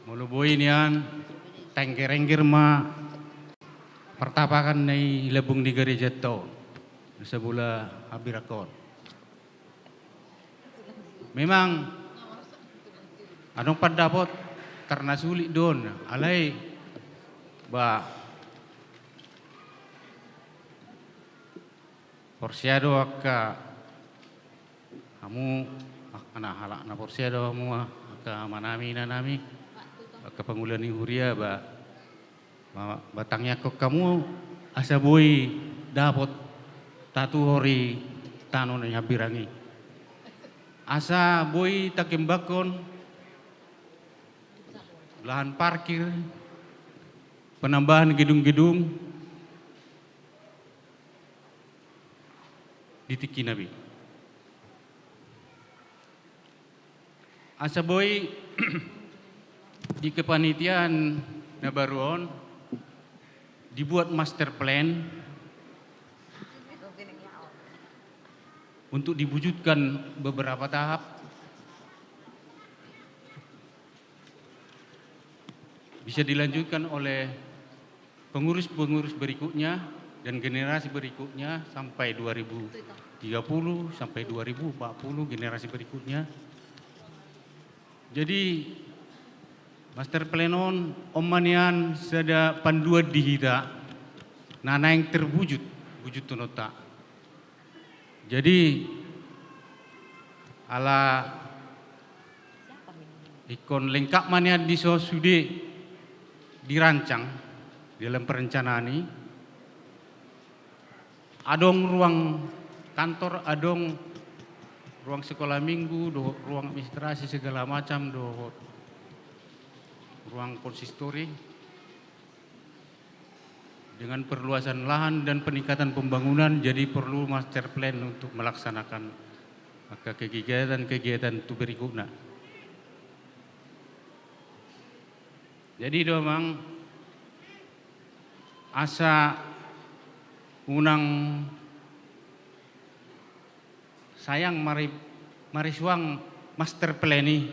Mulu boy nian tengger-engger ma pertapakan nei lebung di gereja tahun sebulan abirakon. Memang anong pandapot karena sulit don alai ba porsiado akka kamu anak halak na porsia do mo ka manami na nami ka pangulan ni Huria ba batangnya kok kamu asa boy dapat tatu hori tano na habirangi asa boy takimbakon lahan parkir penambahan gedung-gedung di Tiki Nabi. Asa boy di kepanitiaan Nabaruon dibuat master plan untuk diwujudkan beberapa tahap. Bisa dilanjutkan oleh pengurus-pengurus berikutnya dan generasi berikutnya sampai 2030 sampai 2040 generasi berikutnya. Jadi master planon omanian sada panduan dihita nana yang terwujud wujud tunota. Jadi ala ikon lengkap mania di sudah dirancang dalam perencanaan ini. Adong ruang kantor, adong ruang sekolah minggu, ruang administrasi segala macam, ruang konsistori dengan perluasan lahan dan peningkatan pembangunan. Jadi perlu master plan untuk melaksanakan kegiatan-kegiatan itu berikutnya. Jadi memang asa unang sayang mari suang master plan ini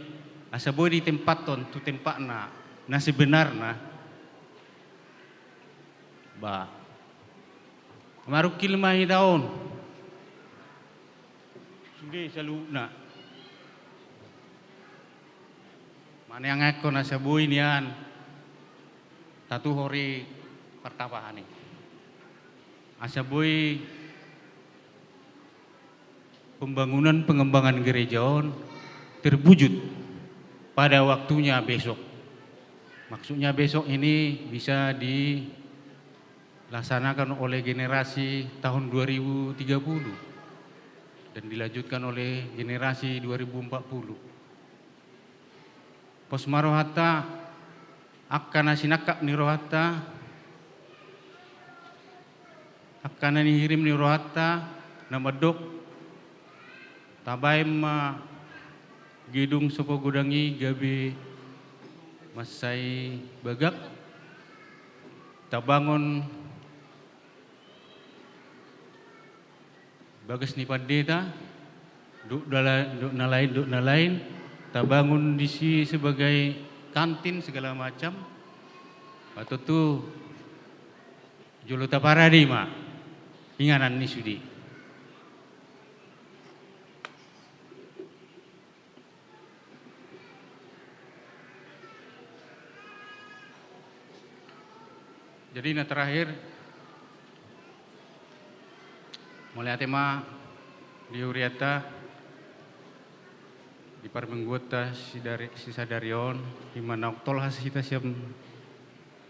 asa boleh di tempat tu tempat na sebenarnya ba marukil mahi tahun sudah selalu mana yang aku nasa boy nian tatu hori pertapahan ini asa boy pembangunan pengembangan gerejaon terwujud pada waktunya besok. Maksudnya besok ini bisa dilaksanakan oleh generasi tahun 2030 dan dilanjutkan oleh generasi 2040. Pos marohata akan sinakap ni rohata akan nihirim ni rohata nama dok tabaim gedung sopo gudangi gabi masai bagak tabangun bagas ni pandeta duk nalain tabangun disi sebagai kantin segala macam atau tu juluta paradima inganan ni sudi. Jadi na terakhir mulai tema di Uriata di parmenggota sisa darion di mana oktol hasita siam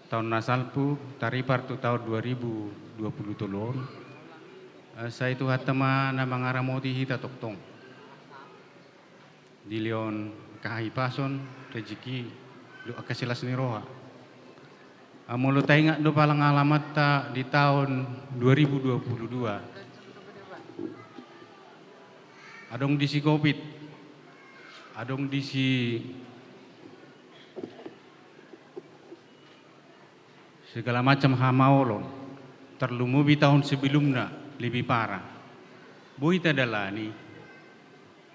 tahun nasalpu taripar tu tahun 2020 tolon saya itu hatama na mangaramoti hita toktong di Leon kahipason rezeki do akasilas ni roha. Mulu tainga do palang alamat ta di tahun 2022. Adong disi Covid. Adong disi segala macam hamaolon. Terlumubi tahun sebelumnya lebih parah. Boy tadalani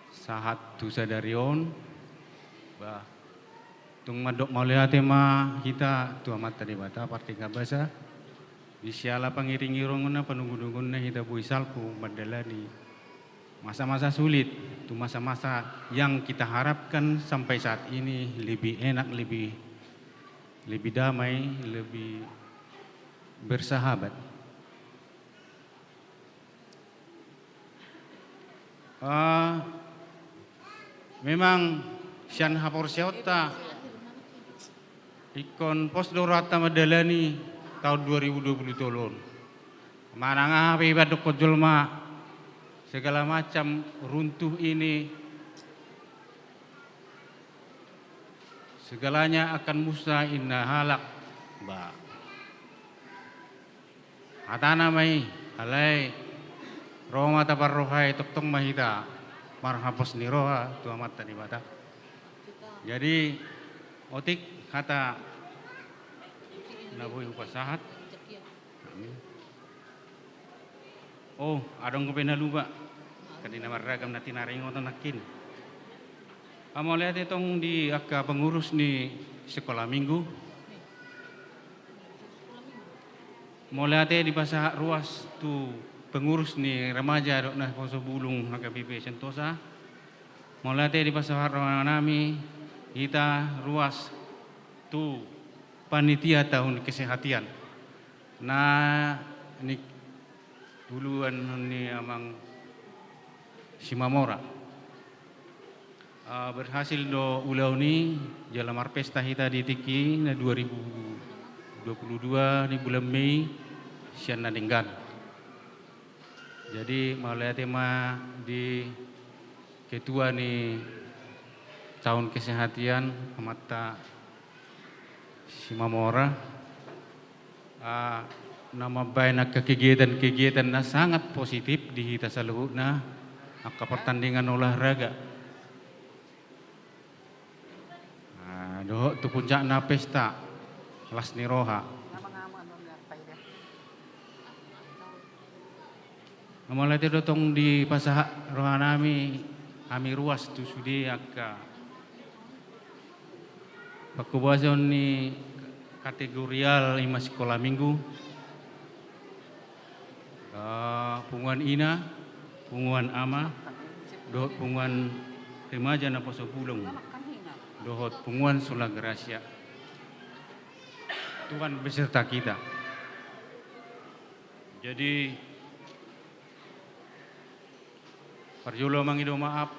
sahat tu sadarion bah tung madok maulia tema kita tu amat tadi bata parti kabasa disiala pangiring-irongna panunggu-nunggunna kita bui salpu madalani masa-masa sulit tu masa-masa yang kita harapkan sampai saat ini lebih enak lebih damai lebih bersahabat. memang sian hapor siota ikon pos dorata madalani tahun 2020 mana ngapi badok kojolma segala macam runtuh ini segalanya akan musnah inna halak ba atana mai halai Roma tabarrohai toktong mahita marhapos ni roha tu amat tadi mata. Jadi otik kata naboy upasahat. Oh, adong ko penaluba. Kadina maragam na tinaringo to nakin. Amo lihat itong di aka pengurus ni sekolah minggu. Mau lihat di pasah ruas tu pengurus ni remaja dok nah Poso Bulung HKBP Sentosa. Mau lihat di pasah nami kita ruas tu panitia tahun kesehatan. Nah ini duluan ni amang Simamora. Berhasil do ulau ni jalamar pesta kita di Tiki na 2022 di bulan Mei sian nadenggan. Jadi malah tema di ketua ni tahun kesehatan mata Simamora nama baik kegiatan-kegiatan na sangat positif di kita saluhna aka pertandingan olahraga. Doh tu puncak na pesta kelas niroha. Amalai tu dotong di pasah rohanami ami ruas tu sudi aka pakubazon ni kategorial ima sekolah minggu punguan ina punguan ama dohot punguan remaja na Poso Bulung dohot punguan Sula Gracia Tuhan beserta kita. Jadi parjulo mangido maaf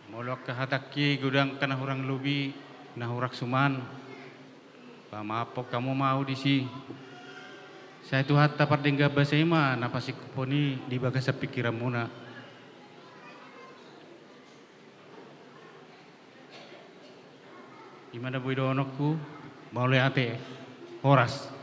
molok kehataki gudang kana hurang lubi nah hurak suman pamapok kamu mau di si saya tu hatta pardengga basema napasi kuponi di bagasa pikiran muna gimana boy donokku mau leate horas.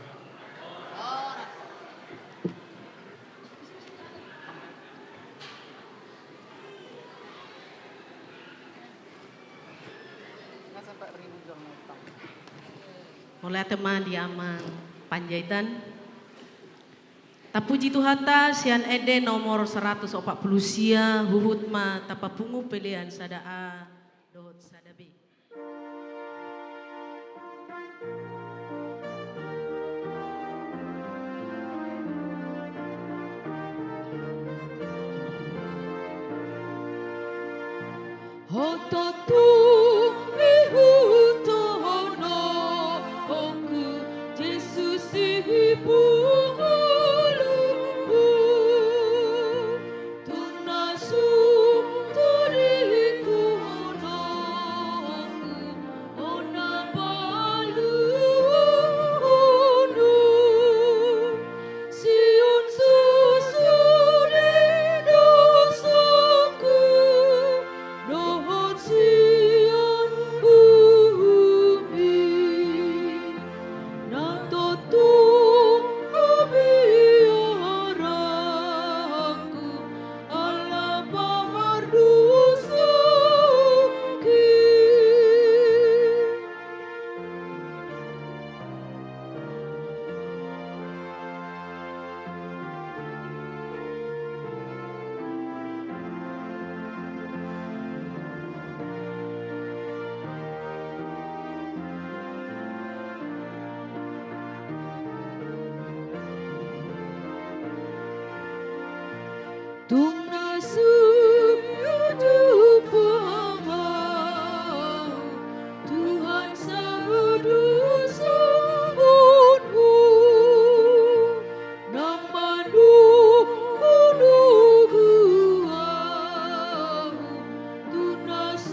Oleh teman di Amang Panjaitan. Tapuji Tuhata sian ede nomor 140 sia huhut ma tapapungu pilihan sadaa dohot sadabe. Hototu ihutono oku Jesus ibungulu tunasu toriku ono ona balu onu siun susure dosaku dohot sian bumi natotung abiaraku ala pamardusaku. Tungnasu yudupama Tuhan saudusa unhu namanu unuguau Tunas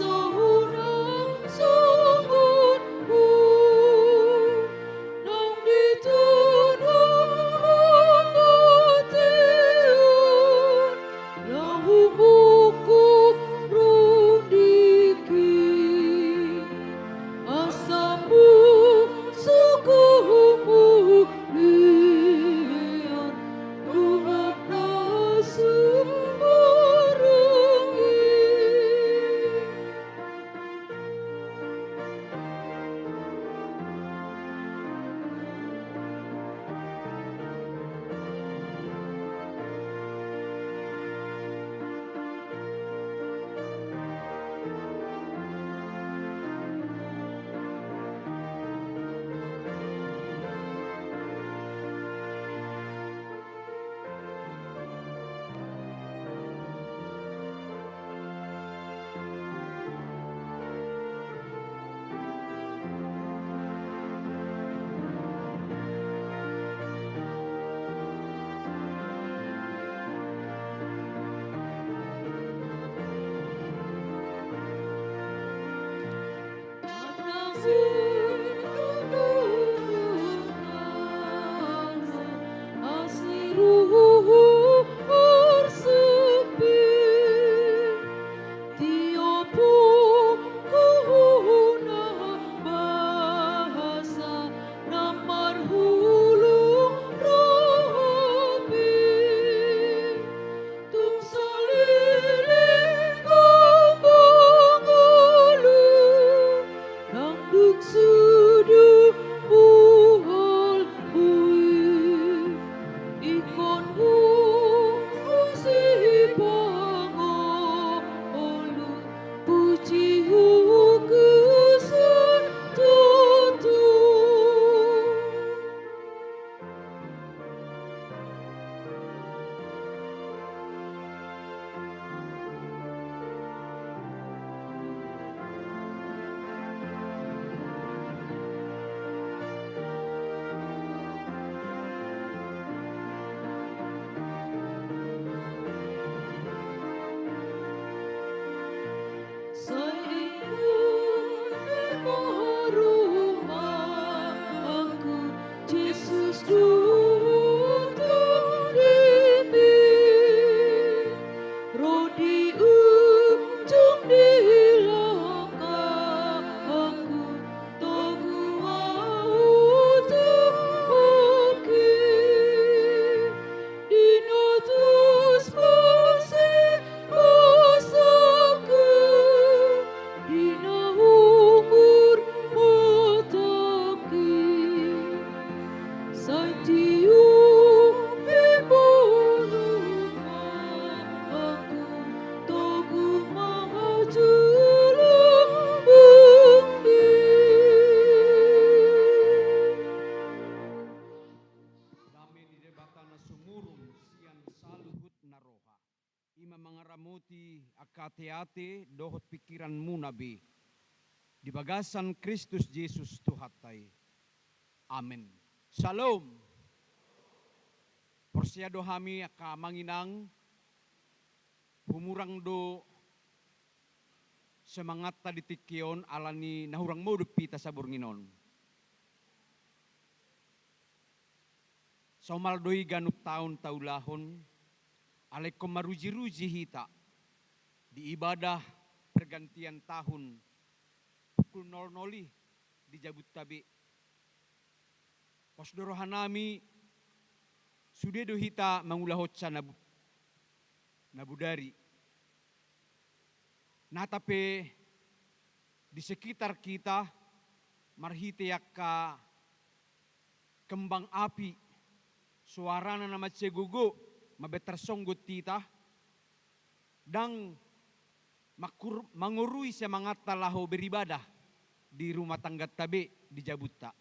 mangaramuti akate-ate dohot pikiranmu nabi. Di bagasan Kristus Yesus Tuhatai. Amin. Shalom. Porsiado hami aka manginang humurang do semangat tadi tikion alani nahurang mo pita sa burnginon. Somaldoy ganuk taon taulahon alay ko maruji-ruji hita di ibadah pergantian tahun pukul 00 di Jabut Tabi. Posdorohan nami sudedo hita mangulahot sa nabudari. Natape di sekitar kita marhitiyak ka kembang api suarana na matsegugo mabetar songgot tita dang mangurui sa mga talaho beribadah di rumah tangga tabi di Jabuta.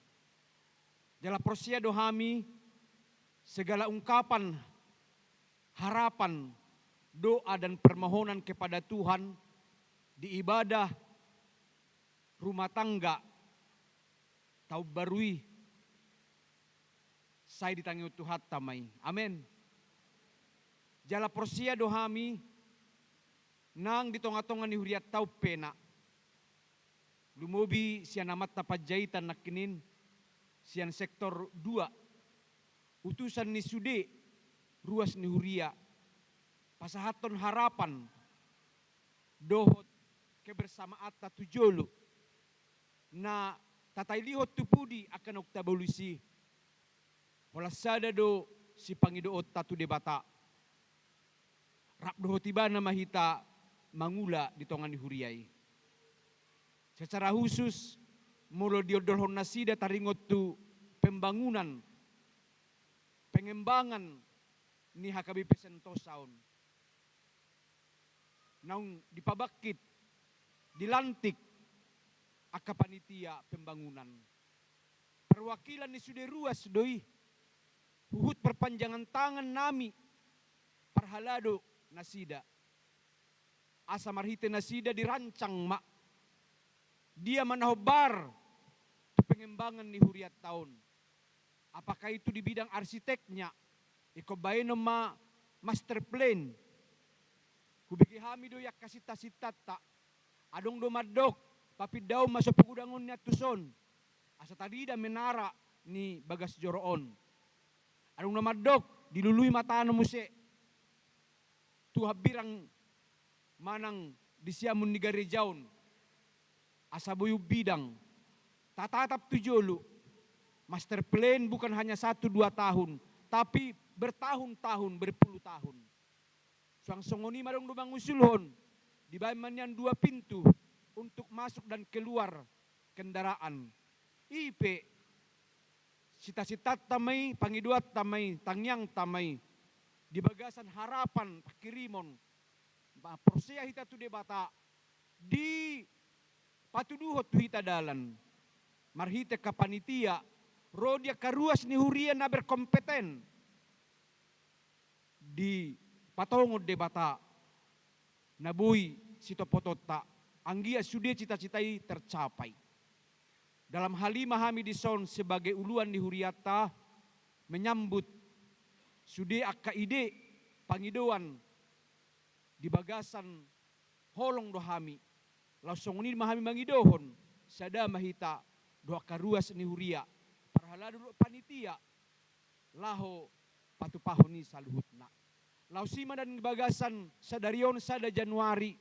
Jala prosyado hami segala ungkapan, harapan, doa dan permohonan kepada Tuhan di ibadah rumah tangga tau barui saya ditangi Tuhan tamai. Amin. Jala prosia dohami nang ditonga-tonga ni huriat tau pena. Lumobi siya namat tapajaitan nakinin siyan sektor 2. Utusan ni Sude ruas ni huria. Pasahaton harapan dohot kebersamaan tatujolo na tataylihot tupudi akan oktabolusi. Wala sada do si Pangidoot tatu debata. Rap do tiba na mahita mangula di tongan ni huriay. Secara khusus mulo diodolhon nasida taringot tu pembangunan pengembangan ni HKBP Sentosaon. Naung dipabakit dilantik akapanitia pembangunan. Perwakilan ni sude ruas doi huhut perpanjangan tangan nami parhalado nasida. Asa marhite nasida dirancang mak. Dia manahobar pengembangan ni huriat tahun. Apakah itu di bidang arsiteknya? Iko bayno ma master plan. Kubigi hami do yak kasita-sitat ta. Adong do madok papi daw masuk pegudangon niya tuson. Asa tadi da menara ni bagas joroon. Adong namadok dilului matano muse. Tuha birang manang disiamun ni garejaon. Asa boyu bidang. Tatatap tujolu. Master plan bukan hanya 1-2 tahun. Tapi bertahun-tahun, berpuluh tahun. Suang songoni marong dumang usulhon. Di bayan 2 pintu. Untuk masuk dan keluar kendaraan. Ipe. Sita-sitat tamay, pangiduat tamay, tangyang tamay. Di bagasan harapan, pakirimon. Prosya hita tu debata. Di patuduhot tu hita dalan. Marhita kapanitia. Rodia karuas ni huria na berkompeten. Di patongod debata. Nabuhi sitopotota. Anggia sudah cita-citai tercapai. Dalam halima hami dison sebagai uluan di huriata menyambut sudah akka ide pangidoan di bagasan holong dohami. Langsung ini mahami mangidohon sada mahita doa karuas ni huria. Parhalado panitia laho patupahoni saluhutna. Lausima dan bagasan sadarion sada Januari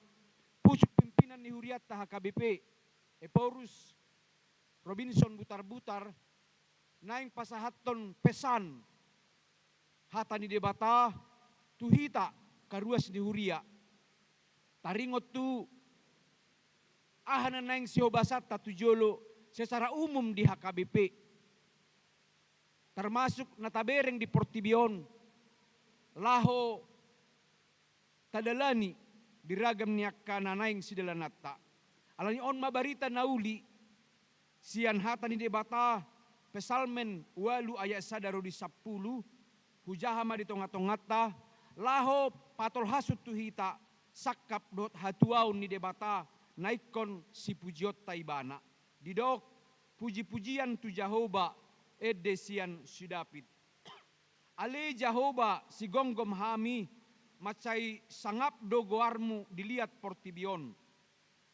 pucuk pimpinan ni huriata HKBP Eporus Robinson butar-butar naing pasahaton pesan hatani debata tuhita karuas di huria taringot tu ahanan naing siobasat tatujolo secara umum di HKBP termasuk natabereng di Portibion laho tadalani diragam niakka nanaing sidalanata alani on mabarita nauli sian hatani debata pesalmen walu ayat sadaro di 10 hujahama di tonga-tongata laho patol hasut tu hita sakap dot hatuaun ni debata naikon si pujiot taibana. Didok puji-pujian tu Jehovah edesian sudapit. Ale Jehovah si gonggom hami macai sangap do goarmu dilihat portibion.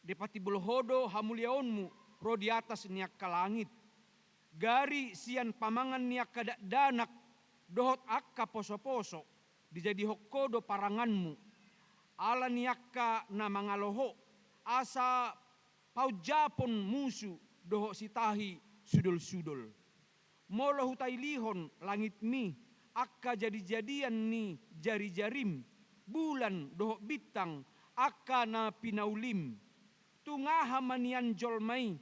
Depati bulhodo hamuliaonmu ro di atas niak ka langit. Gari sian pamangan niak kada danak dohot akka poso-poso dijadi hokkodo paranganmu. Ala niakka na mangaloho asa paujapon musu doho sitahi sudul-sudul. Molo hutai lihon langit mi akka jadi-jadian ni jari-jarim. Bulan doho bintang akka na pinaulim. Tungaha manian jolmai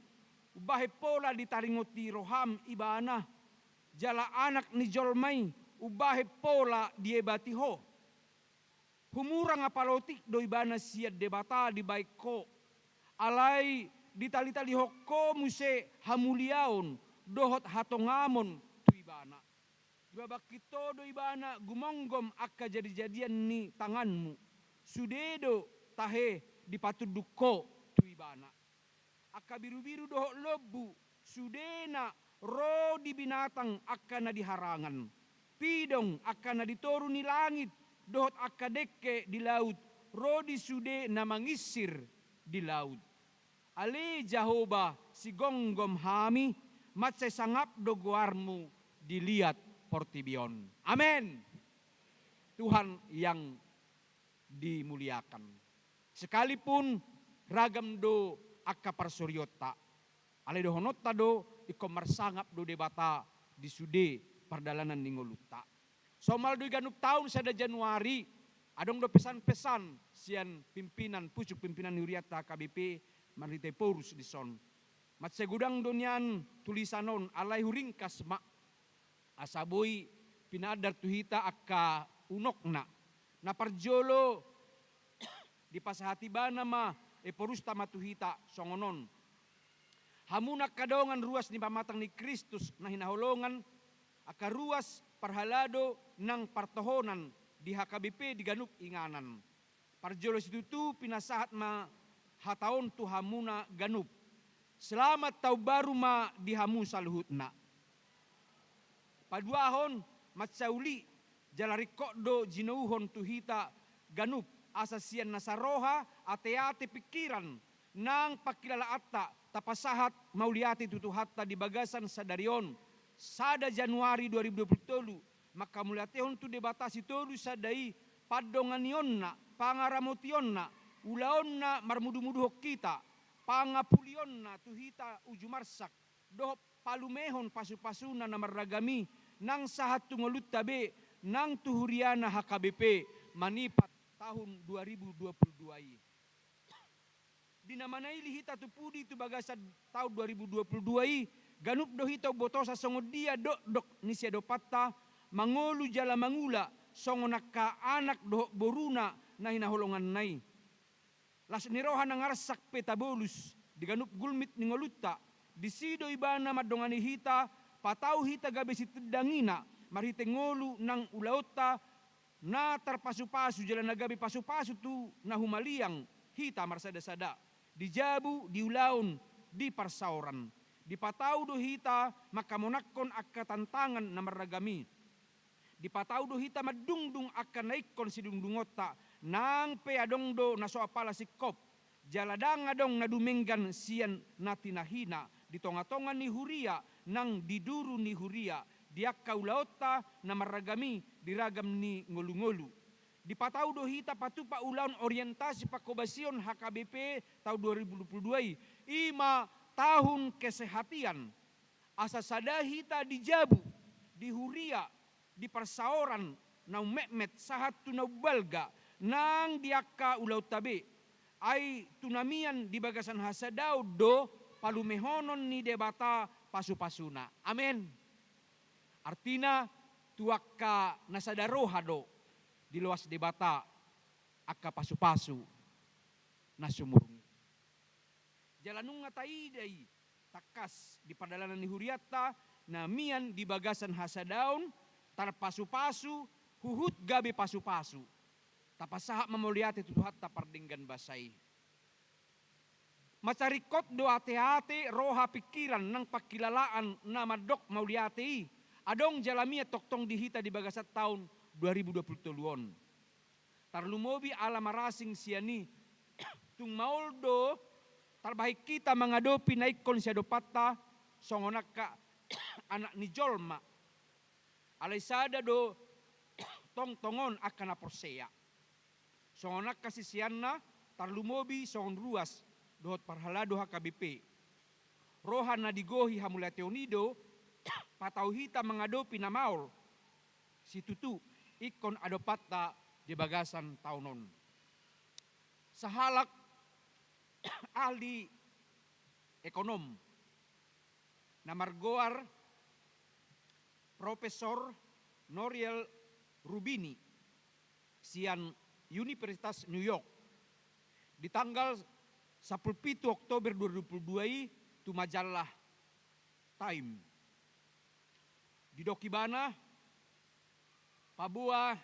ubahe pola ditaringoti roham ibana. Jala anak ni jolmai ubahe pola diebati ho. Humurang apalotik do ibana siat debata di baik ko. Alai ditali-tali hokko muse hamuliaon dohot hatongamon tu ibana. Babak kito do ibana gumonggom akka jadi-jadian ni tanganmu. Sudedo tahe dipatudukko tu ibana. Akka biru-biru dohot lebu sudena ro di binatang akka na diharangan. Pidong akka na ditoru ni langit dohot akka dekke di laut, rodi sude na mangisir di laut. Ale Jehovah si gonggom hami, matsay sangap dogoarmu dilihat portibion. Amen. Tuhan yang dimuliakan. Sekalipun ragam do akka parsuryota, ale do honotta do ikomar sangap do debata di sude pardalanan ningoluta. Somal do ganup tahun sada Januari, adong do pesan-pesan sian pimpinan, pucuk pimpinan Huriata KBP Marite Porus di son. Mat segudang donian tulisanon alai huringkas mak asaboy pinadar tuhita akka unokna. Na parjolo di pasahati bana ma porusta matuhita songonon. Hamunak kadongan ruas ni pamatang ni Kristus na hinaholongan aka ruas parhalado nang partohonan di HKBP di Ganup Inganan. Parjolo situtu pinasahat ma hataon tu hamuna Ganup. Selamat tau baru ma di hamu saluhutna. Paduahon matsauli jalarikok do jinauhon tu hita Ganup asasian nasaroha ate-ate pikiran nang pakilala atta tapasahat mauliati tutu hatta di bagasan sadarion. Sada Januari 2020 maka muliatehon tu debatasi tolu sadai padonganionna pangaramotionna ulaonna marmudu-mudu hok kita pangapulionna tuhita ujumarsak doh palumehon pasu-pasuna na marragami nang sahat tungolut tabe nang tuhuriana HKBP manipat tahun 2022 dinamanai lihita tu pudi tu bagasan tahun 2022 Ganup do hitaw botosa songo dia dok nisya do patta mangolu jala mangula songo nakka anak do boruna na hinaholongan nai. Las niroha nang arsak petabolus di Ganup gulmit ningolutta di sido ibana madongani hita patau hita gabe situdangina marhite ngolu nang ulaota na tarpasu-pasu jala nagabe pasu-pasu tu na humaliang hita marsada-sada di jabu di ulaon di parsauran. Di patau do hita maka monakon akka tantangan na maragami. Di patau do hita madungdung akka naikon si dungdungota nang peadong do naso apala si kop. Jaladang adong nadumenggan sian natinahina di tonga-tonga ni huria nang diduru ni huria. Di akka ulaota na maragami diragam ni ngolu-ngolu. Di patau do hita patupa ulaon orientasi pakobasion HKBP tahun 2022 ima tahun kesehatian asa sada hita di jabu di huria di persaoran nau mekmet sahat tunau balga nang diakka ulau tabe ai tunamian di bagasan hasadau do palumehonon ni debata pasu-pasuna. Amin. Artina tuakka nasadaroha do di luas debata akka pasu-pasu nasumurung. Jalanung ngataidai takas di padalanan ni huriata na mian di bagasan hasadaun tar pasu-pasu huhut gabe pasu-pasu. Tapasaha memuliati tutuhat tapardinggan basai. Macarikot do hati-hati roha pikiran nang pakilalaan nama dok mauliati. Adong jalamia toktong dihita di bagasat tahun 2020. Tarlumobi ala marasing siani. Tung mauldo tarbahik kita mengadopi naikon siya dopata songonaka anak ni jolma. Alaisada do tong-tongon akan aporsea. Songonak kasisianna tarlumobi songon ruas dohot parhalado HKBP. Rohan na digohi hamula teonido patau hita mengadopi na maul. Si tutu ikon adopata di bagasan taunon. Sahalak ahli ekonom na margoar Profesor Noriel Rubini sian Universitas New York di tanggal 17 Oktober 2022 tu majalah Time. Di dokibana pabua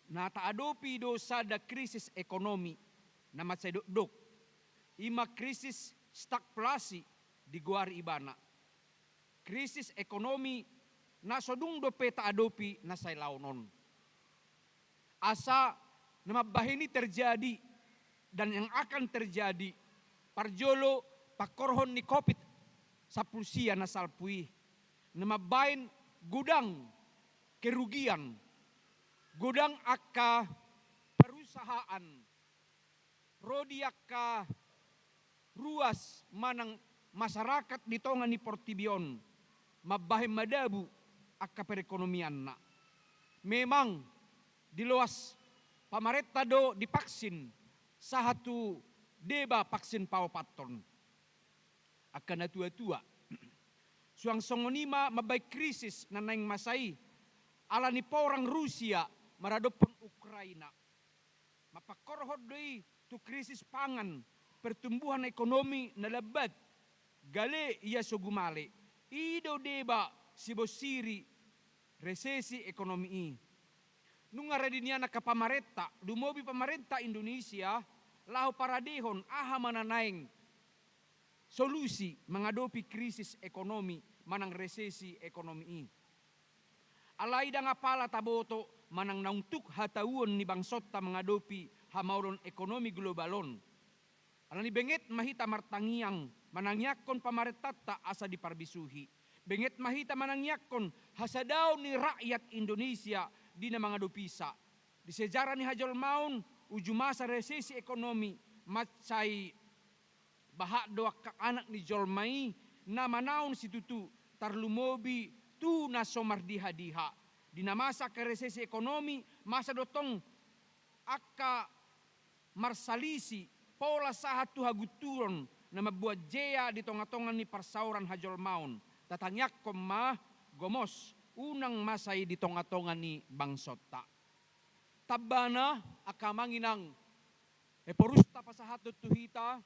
na taadopi do sada krisis ekonomi na matsay dok ima krisis stagflasi di guar ibana. Krisis ekonomi na sodung do peta adopi na say launon. Asa na mabahini terjadi dan yang akan terjadi parjolo pakorhon ni COVID sa pulsia na salpui na mabain gudang kerugian, gudang akka perusahaan, rodi akka ruas manang masyarakat di tongan ni Portibion, mabahim madabu akka perekonomian na. Memang di luas pamareta do dipaksin sahatu deba vaksin pawapaton. Akan na tua-tua. Suang songonima mabay krisis na naing masay. Ala ni porang Rusia maradopon Ukraina. Mapakorhod doy tu krisis pangan. Pertumbuhan ekonomi na labat. Gale iya sugumale. Ido deba sibosiri resesi ekonomi. Nung aradinya na kapamareta, dumobi pamarenta Indonesia, lahu paradehon aha mananaing solusi mengadopi krisis ekonomi manang resesi ekonomi. Alaida ngapala taboto manang nauntuk hatauon ni bangsota mengadopi hamaulon ekonomi globalon. Alani benget mahita martangiang manangyakon pamaretata asa diparbisuhi. Benget mahita manangyakon hasadaw ni rakyat Indonesia di na mga dupisa. Di sejarah ni Hajol Maun, ujumasa resesi ekonomi, matsay bahak doak ka anak ni Jolmai, na manaon si tutu, tarlumobi tu na somar diha-diha. Di na masa ka resesi ekonomi, masa dotong akka marsalisi, pola sahat tu haguturon, na mabuat jeya di tonga-tongan ni parsauran Hajol Maun. Tatangyak komma gomos, unang masay di tonga-tonga ni bangsota. Tabana akamanginang porusta pasahatot tuhita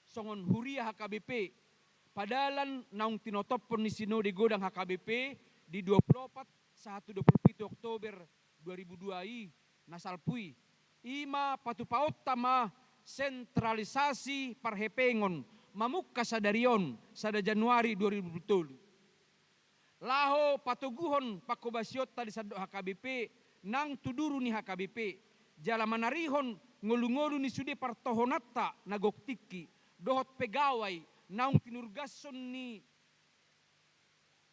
songon huria HKBP padalan naung tinotopon ni Sinode Godang HKBP di 24 1 Oktober 2002 nasalpui ima patupaot tama sentralisasi parhepengon mamukka sa darion sada Januari 2020. Laho patuguhon pakobasyot tadi sa HKBP nang tuduru ni HKBP. Jala manarihon ngulu-ngulu ni sude partohonatta nagoktiki. Dohot pegawai naung tinurgason ni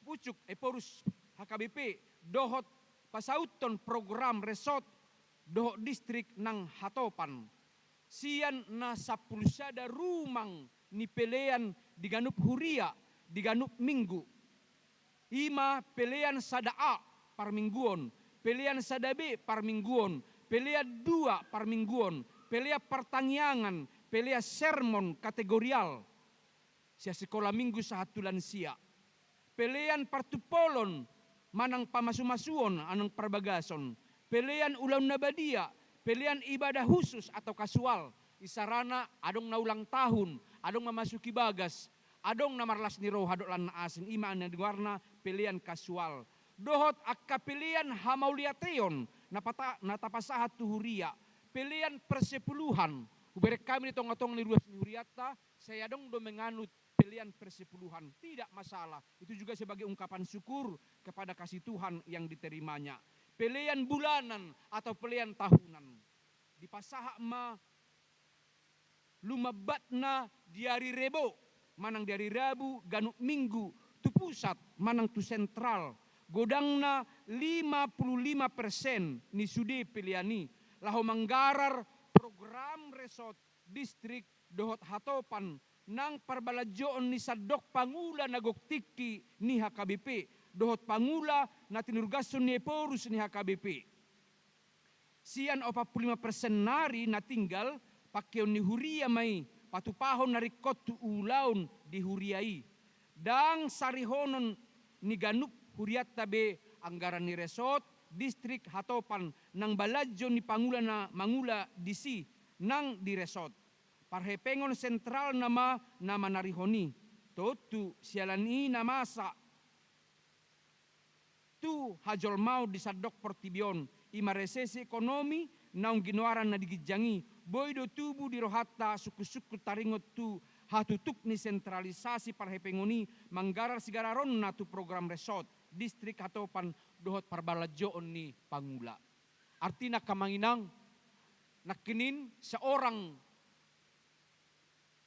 pucuk porus HKBP. Dohot pasauton program resort dohot distrik nang hatopan. Sian na sapulsada rumang ni pelean diganup huria, diganup minggu. Ima pelean sada A par mingguon, pelean sada B par mingguon, pelea 2 par mingguon, pelea pertaniangan, pelea sermon kategorial. Sia sekolah minggu sahatulan sia. Pelean partupolon manang pamasu-masuon anang perbagason. Pelean ulang nabadia, pelean ibadah khusus atau kasual. Isarana adong na ulang tahun, adong memasuki bagas, adong na marlas ni roh hadok lan asin iman yang diwarna pilihan kasual. dohot akka pilihan hamauliateon natapasahat tu huria pilihan persepuluhan ubere kami di tongah-tongah ni ruas ni huriata saya dong do menganut pilihan persepuluhan tidak masalah itu juga sebagai ungkapan syukur kepada kasih Tuhan yang diterimanya pilihan bulanan atau pilihan tahunan di pasaha ma lumabatna di hari rebo manang di hari Rabu ganuk minggu tu pusat manang tu sentral godangna 55% ni sude piliani lahu manggarar program resort distrik dohot hatopan nang parbalajoon ni sadok pangula nagok tiki ni HKBP dohot pangula na tinurgason ni porus ni HKBP sian 45% nari na tinggal pakeon ni huria mai patupahon nari kotu ulaun di huriai dang sarihonon ni ganup huriat tabe anggaran ni resort distrik hatopan nang balajo ni pangula na mangula disi nang di resort parhepengon sentral nama narihoni totu sialani namasa tu hajol mau di sadok portibion ima resesi ekonomi naung ginoaran na digijangi boydo tubu di rohatta suku-suku taringot tu hatutuk ni sentralisasi parhepengoni manggarar sigararon na tu program resort distrik hatopan dohot parbalajoon ni pangula artina kamanginang nakinin seorang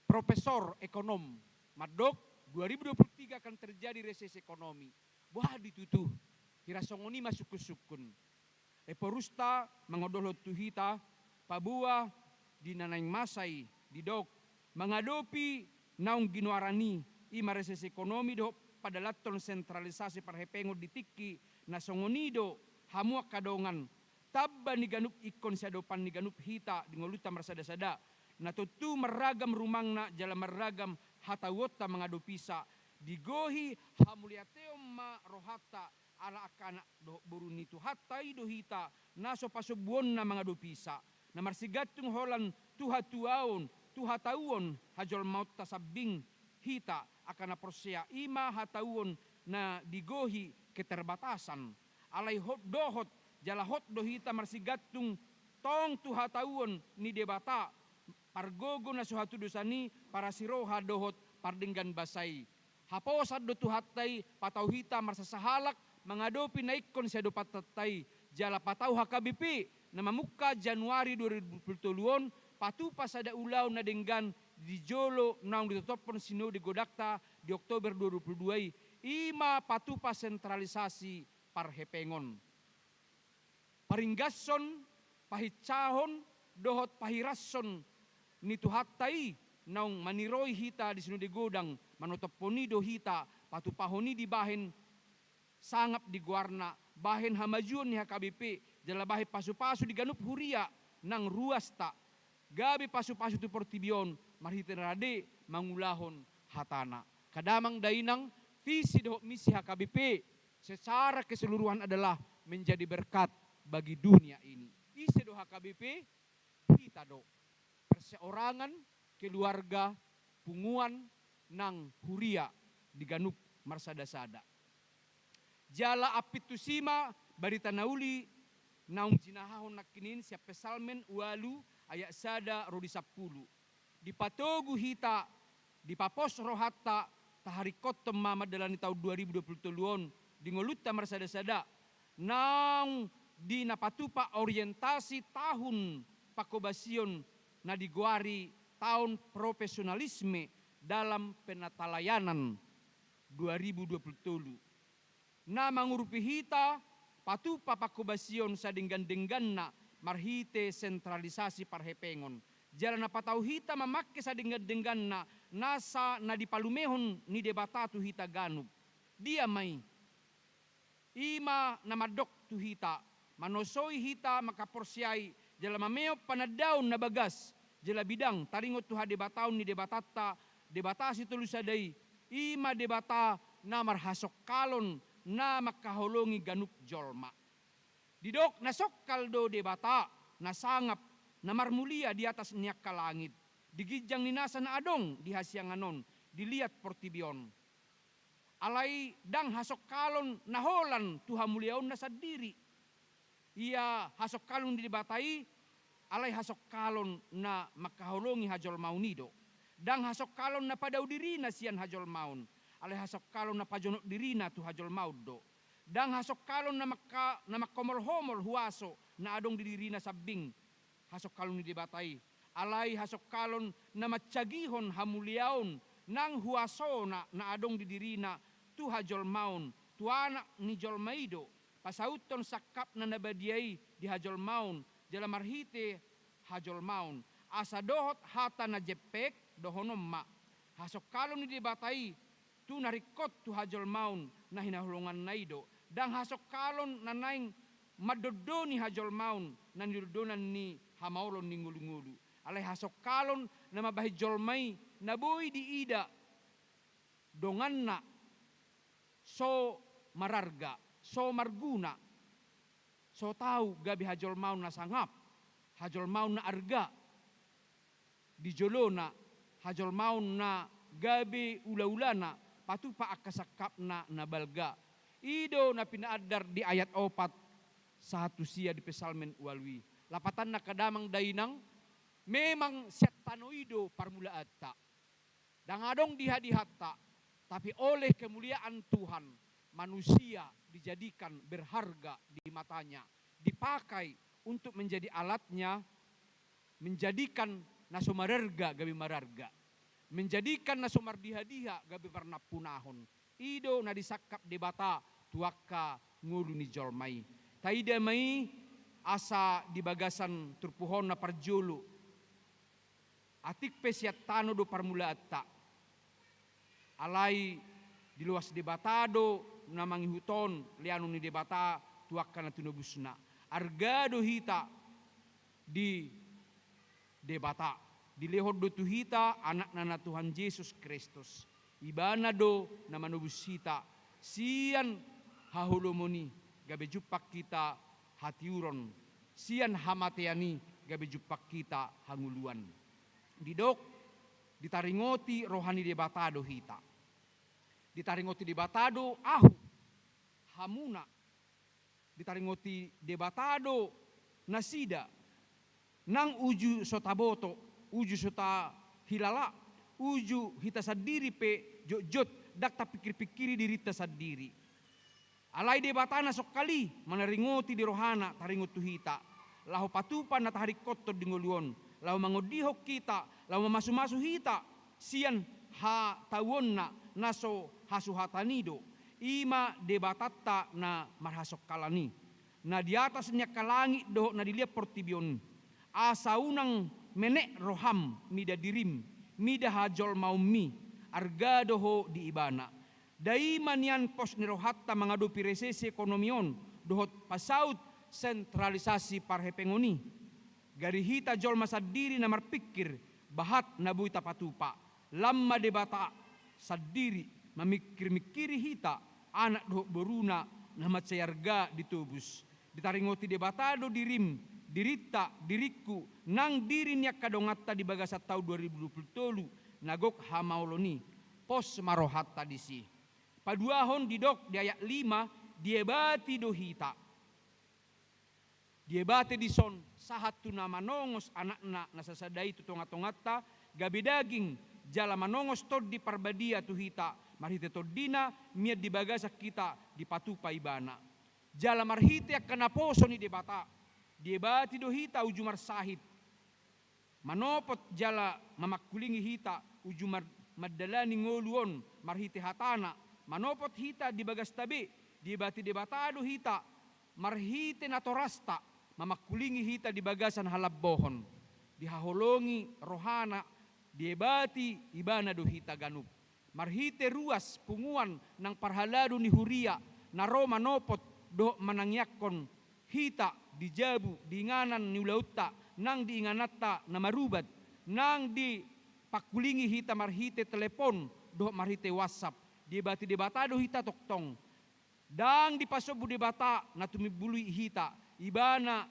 profesor ekonom madok 2023 akan terjadi resesi ekonomi wah ditutuh hirasongoni masuk ke sukun eporusta mengodolot tuhita pabua di nanaing masai di dok mengadopi naung ginuarani ima resesi ekonomi do pada laton sentralisasi parhepengo di tiki nasongonido hamuak kadongan tabba ni ganup ikon sadopan ni ganup hita di ngoluta marsada-sada na tutu meragam rumangna jala meragam hatawota mengadopisa digohi hamuliateom ma rohata ala akana do buruni tu hatai do hita naso pasubuon na mengadopisa na marsigatung holan tuhatuaon tuhatauon hajol maut tasabing hita akan prosea ima hatauon na digohi keterbatasan alai hot dohot jala hot dohita marsigatung tong tuhatauon ni debata pargogo na suhatu dosani para siroha dohot pardinggan basai haposad do tuhatai patau hita marsasahalak mengadopi naikon sa do patatai jala patau HKBP na mamuka Januari 2020 patu pasada ulau na denggan di Jolo naung ditutupon sino di Godakta di Oktober 2022 ima patupa sentralisasi parhepengon paringgason pahicahon dohot pahirason ni tuhatai naung maniroi hita di sino di godang manotoponi do hita patupahoni di bahen sangap di guarna bahen hamajuan ni HKBP jala bahe pasu-pasu di ganup huria nang ruas tak gabi pasu-pasu tu portibion marhiten rade mangulahon hatana kadamang dainang visi dohok misi HKBP secara keseluruhan adalah menjadi berkat bagi dunia ini isi do HKBP kita do perseorangan keluarga punguan nang huria di ganup marsada-sada jala apitusima barita nauli naung jinahahon nakinin siap pesalmen walu ayat sada rodi 10 di patogu hita di papos rohatta taharikot temama dalam tahun 2020 di ngoluta marsada-sada naung di napatupa orientasi tahun pakobasion na diguari tahun profesionalisme dalam penatalayanan 2020 na mangurupi hita patupa pakobasion sa denggan-dengganna marhite sentralisasi parhepengon jalan na patau hita mamakke sa denggan-dengganna nasa na dipalumehon ni debatatu hita ganub dia may ima na madok tu hita manosoi hita makaporsiai jala mameo panadaon na bagas jala bidang taringot tu hadebataon ni debatata debatasi tulusadai ima debata na marhasok kalon na makaholongi ganup jolma didok nasok kaldo debata nasangap na marmulia di atas niak kalangit digijang ninasa na adong di hasianganon dilihat portibion alai dang hasok kalon naholan Tuhan muliaon na sadiri. Ia hasok kalon dibatai, alai hasok kalon na makaholongi hajol maunido. Dang hasok kalon na padau dirina sian hajol maun, alai hasok kalon na pajonok dirina tu hajol maudo. Dang hasok kalon na makomol-homol huaso na adong dirina sabing hasok kalon dibatai. Alai hasok kalon na matsagihon hamuliaon nang huaso na adong didirina tu hajol maun, tu anak ni jol maido, pasauton sakap na nabadiai di hajol maun, jala marhite hajol maun, asa dohot hata na jepek dohonom ma, hasok kalon ni dibatai, tu narikot tu hajol maun na hinahulungan naido, dang hasok kalon na naing madodoni hajol maun, na nidodonan ni hamaulon ni ngulu-ngulu, alai hasok kalon na mabahi jolmai, na boy di ida, donganna, so mararga, so marguna, so tahu gabi hajol maun na sangap, hajol maun na arga, di jolona, hajol maun na gabi ula-ulana, patupa akasakap na balga. Ido na pinaadar di ayat 4, satu sia di pesalmen walwi. Lapatan na kadamang dainang, memang setanoido parmulaata. Dangadong dihadihatta, tapi oleh kemuliaan Tuhan, manusia dijadikan berharga di matanya, dipakai untuk menjadi alatnya, menjadikan naso mararga gabi mararga, menjadikan naso mardiha-diha gabi warna punahon. Ido na disakap debata tuaka ngulu ni jolmai. Taida mai asa di bagasan turpuhon na parjulu. Atik pesiat tano do parmulaata. Alai di luas debatado namangi huton lianu ni debata tuaka na tunubusna. Argado hita di debata. Dilehod do tuhita anak nana Tuhan Yesus Kristus. Ibana do na manubus hita. Sian hahulomoni gabe jupak kita hatiuron. Sian hamateani gabe jupak kita hanguluan. Didok ditaringoti rohani debatado hita. Ditaringoti debatado ahu hamuna. Ditaringoti debatado nasida. Nang uju sotaboto, uju sota hilala, uju hita sadiri pe jot-jot dak ta pikir-pikiri diri ta sadiri. Alai debatana sok kali manaringoti di rohana taringot tu hita. Lahu patupan na tahari kotor di ngoluon. Lahu mangodihok kita, lahu mamasu-masu hita. Sian ha tawonna naso hasuhatanido. Ima debatatta na marhasok kalani. Na di atasnya kalangi doh na dilihat portibion. Asa unang menek roham mida dirim, mida hajol maumi, arga doho di ibana. Daiman yan pos nirohatta mengadupi resesi ekonomion, dohot pasaut sentralisasi parhepengoni. Gari hita jol masa diri na marpikir, bahat na buita patupa. Lama debata sadiri, memikir-mikiri hita, anak dohot boruna na matsayarga ditubus. Ditaringoti debatado dirim, dirita diriku nang dirinya kadongatta di bagasat tahun 2020 nagok hamauloni pos marohatta disi paduahon didok di ayat 5 diebati dohita diebati dison sahatu nama nongos anakna nasasadai tutonga-tongatta gabi daging jala manongos tod di parbadia tuhita marhite toddina miat di bagasak kita di patupa ibana jala marhite akkana poso ni debata diebati do hita ujumar sahid. Manopot jala mamakulingi hita ujumar madalani ngoluon marhite hatana. Manopot hita di bagas tabi diebati debatado hita marhite natorasta mamakulingi hita di bagasan halabbohon. Dihaholongi rohana diebati ibana do hita ganup. Marhite ruas punguan nang parhalado ni huria naro manopot do manangyakon hita dijabu diinganan ni ulauta nang diinganatta na marubat nang di pakulingi hita marhite telepon do marhite WhatsApp debati debatado hita toktong dang dipasobu debata na tumibului hita ibana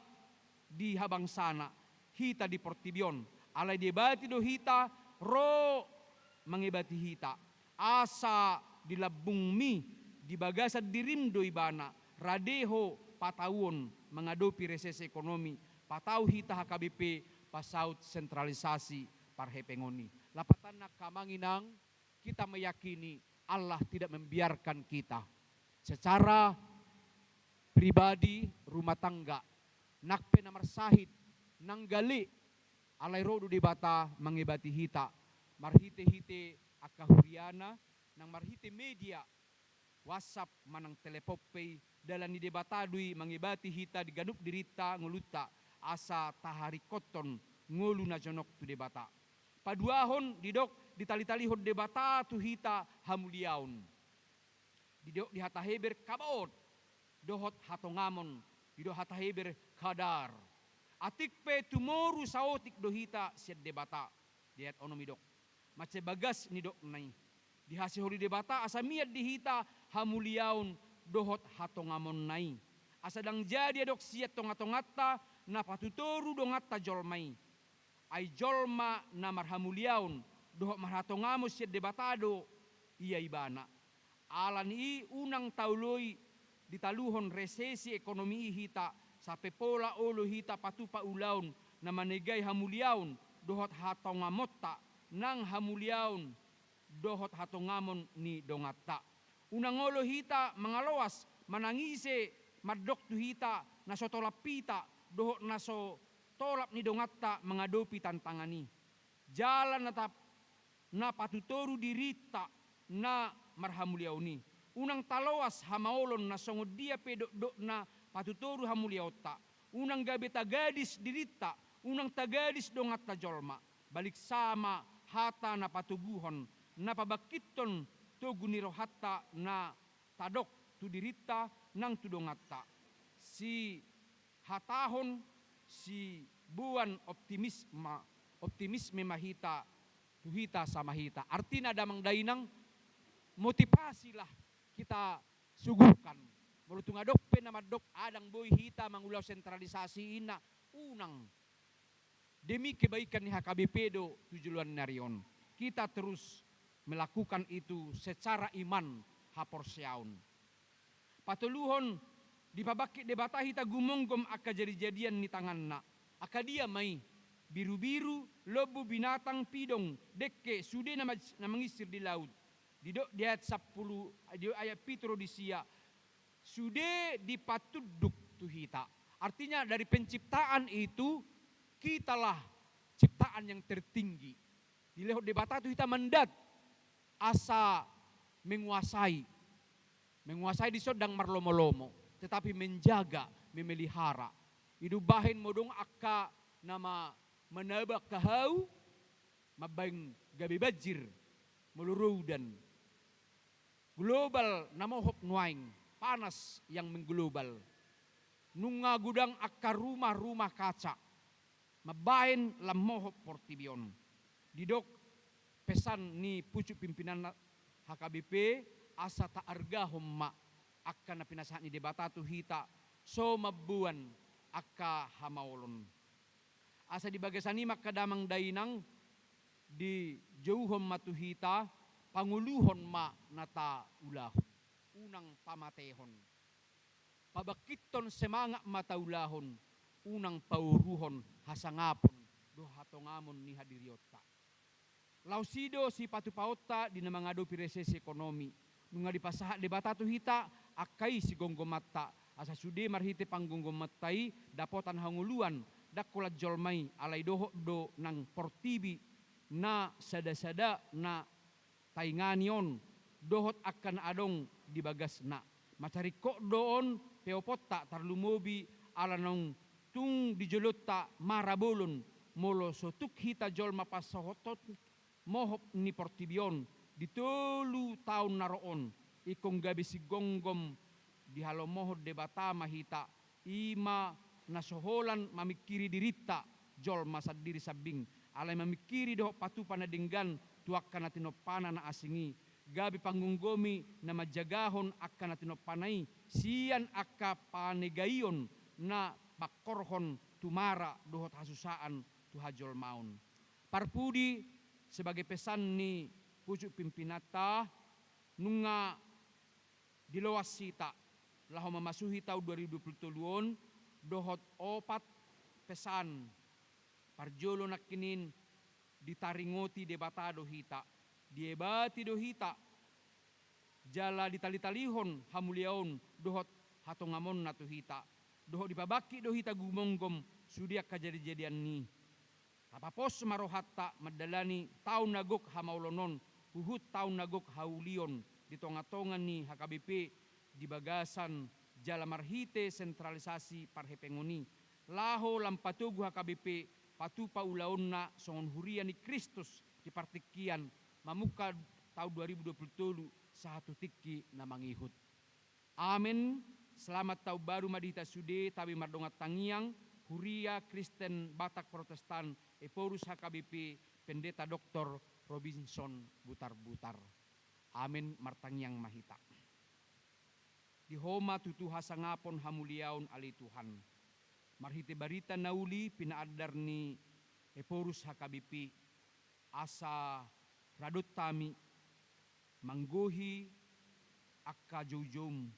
di habang sana hita di portibion alai debati do hita ro mangibati hita asa di labung mi di bagasan dirim do ibana radeho patawon mengadopi resesi ekonomi patau hita HKBP pasaut sentralisasi parhepengoni lapatan nak kamanginang kita meyakini Allah tidak membiarkan kita secara pribadi rumah tangga nakpe namar sahid nanggali alai rodu di bata mengibati hita marhite-hite akahuriana nang marhite media WhatsApp manang telepoppei dalam ni debatadui mengibati hita diganup dirita nguluta asa tahari koton ngulu na jonok tu debata paduahon didok ditali-talihon debata tu hita hamuliaun didok di hata heber kabot dohot hatongamon didok hata heber kadar atik pe tumoru saotik dohita siat debata diat onomi dok mace bagas ni dok nai dihasi hori debata asa miat dihita hamuliaun dohot hatongamon nai asa dang jadi dok siat tonga-tongata na patutoru dongata jolmai ai jolma na marhamuliaun dohot marhatongamo siat debatado iya ibana alan i unang tauloi ditaluhon resesi ekonomi hita sape pola olo hita patupa ulaun na manegai hamuliaun dohot hatongamotta nang hamuliaun dohot hatongamon ni dongata unang olo hita mangaloas manangise madok tu hita naso tolapita dohot naso tolap ni dongata mengadopi tantangani jalan natap na patutoru dirita na marhamuliauni unang taloas hamaolon na songod dia pedok na patutoru hamuliaota unang gabe tagadis dirita unang tagadis dongata jolma balik sama hata na patuguhon na pabakiton toguniro hatta na tadok tu dirita nang tu dongata si hatahon si buan optimisme mahita tuhita sama hita artina damang dainang motivasilah kita suguhkan melutung adok penamadok adang boy hita mangulau sentralisasi ina unang demi kebaikan ni HKBP do tujuan narion kita terus melakukan itu secara iman haporsiaun patuluhon di pabakit debata hita gumonggom aka jadi-jadian ni tanganna aka dia mai biru-biru lobu binatang pidong dekke sude na mengisir di laut di ayat 10 di ayat pitro di sia sude dipatuduk tu hita artinya dari penciptaan itu kitalah ciptaan yang tertinggi di lehot debata tu hita mendat asa menguasai di sodang marlomo-lomo tetapi menjaga memelihara hidup bahin modong akka nama menabak kahau mabang gabi bajir melurudan global nama hop nuaing panas yang mengglobal nunga gudang akka rumah-rumah kaca mabain lamohop portibion didok pesan ni pucuk pimpinan HKBP asa ta arga homma akka na pinasahan ni debata tu hita so mabuan akka hamaolon asa di bagasani makadamang dainang di jauhon matuhita panguluhon ma nata ulahon unang pamatehon pabakiton semangak mataulahon unang pauruhon hasangapon do hatongamon ni hadiriota lausido si patupaota di namangadopi resesi ekonomi nunga di pasahat debata tu hita akai si gonggomata asa sude marhite panggonggomatai dapotan hanguluan dakola jolmai alai doho do nang portibi na sada-sada na tainganion dohot akan adong di bagasna macari kok doon peopota tarlumobi ala nong tung di jolota marabolon molo sotuk hita jolma pasahotot mohop ni portibion di 3 tahun naroon ikong gabi si gonggom di halomohod debata mahita ima nasoholan mamikiri dirita jolma sadiri sabing alay mamikiri doh patu panadinggan tuakkan natinopana na asingi gabi panggunggomi na majagahon akka natinopanay siyan akka panegayon na pakorhon tumara dohot hasusaan tuhajol maun parpudi sebagai pesan ni pucuk pimpinata nunga diloas sita laho memasuhi tahun 2022 dohot opat pesan parjolo nakinin ditaringoti debata dohita diebati dohita jala ditali-talihon hamuliaon dohot hatongamon na tuhita dohot dipabaki dohita gumonggom sudiak kajadi-jadian ni tapapos marohatta madalani taun nagok hamaulonon huhut taun nagok haulion di tonga-tongan ni HKBP di bagasan jala marhite sentralisasi parhepengoni laho lampatugu HKBP patupa ulaonna songon hurian ni Kristus di partikian mamuka tahun 2027 satu tiki na mangihut. Amin. Selamat tahun baru madita sude tabi mardongat tangiang huria Kristen Batak Protestan Eporus HKBP Pendeta Dr. Robinson Butar-Butar. Amin martangiang mahita. Di homa tutuha sangapon hamuliaon ali Tuhan. Marhite barita nauli pinaadar ni Eporus HKBP asa radot tami manggohi akka jojom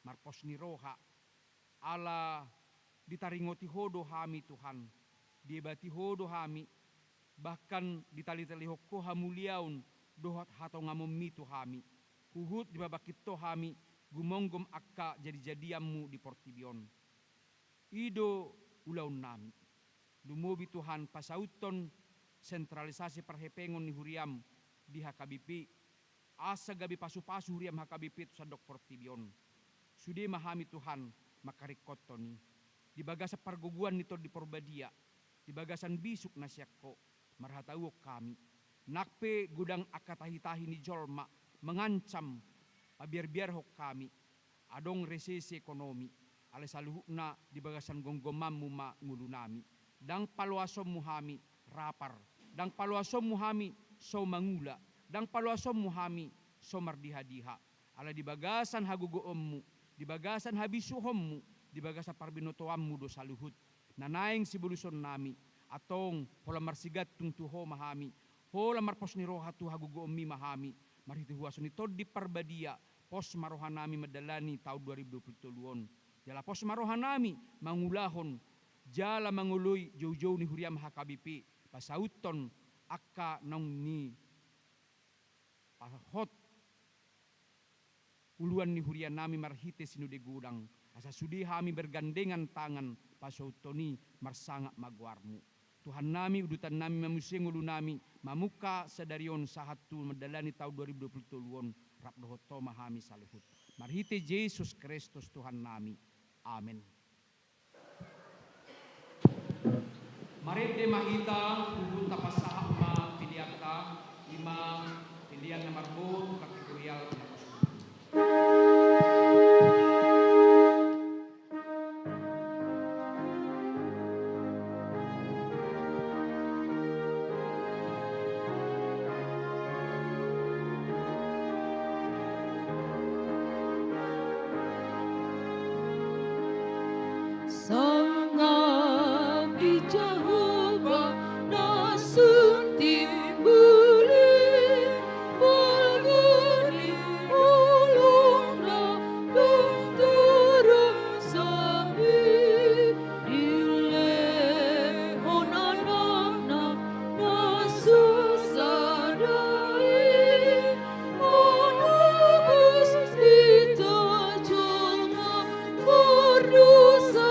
marpos ni roha ala ditaringoti hodo hami Tuhan diebati hodo hami bahkan ditali-tali hokko hamuliaun dohat hatau ngamomi hami huhut di babakito hami gumonggom akka jadi-jadiammu di Portibion ido ulaun nami lumobi Tuhan pasauton sentralisasi perhepengon ni huriam di HKBP asa gabi pasu-pasu huriam HKBP itu sadok Portibion sude mahami Tuhan makarikotoni di bagasa parguguan nito di Porbadia di bagasan bisuk nasyakko marhatauok kami nakpe gudang akatahi-tahi ni jolma mengancam pabiar-biar hok kami adong resesi ekonomi ale saluhukna di bagasan gonggomammu ma ngulunami dang paluasom muhami rapar dang paluasom muhami so mangula dang paluasom muhami so mardiha-diha ala di bagasan hagugoommu di bagasan habisuhommu di bagasan parbinotoammu do saluhut nanaing sibuluson nami atong hola marsigat tung tuho mahami hola marpos ni roha tu hagugoommi mahami marhitu huason ito di parbadia pos marohanami madalani tahun 2022 jala pos marohanami mangulahon jala mangului jauh-jauh ni huriam HKBP pasauton akka nong ni hot uluan ni hurian nami marhite sinude gudang asa sudi hami bergandengan tangan pasautoni marsangak magwarmu Tuhan nami udutan nami mamusing ulu nami mamuka sadarion sahatu medalani tahun 2022 rap dohoto mahami saluhut marhite Yesus Kristus Tuhan nami amin. Marede mahita hubun tapasaha ma piliata lima pilihan nomor bot kategorial Sangat di Jehovah nasun timbuli balgoni ulungna dong turun sami dile honanana nasusadai onabus ita jona berdosai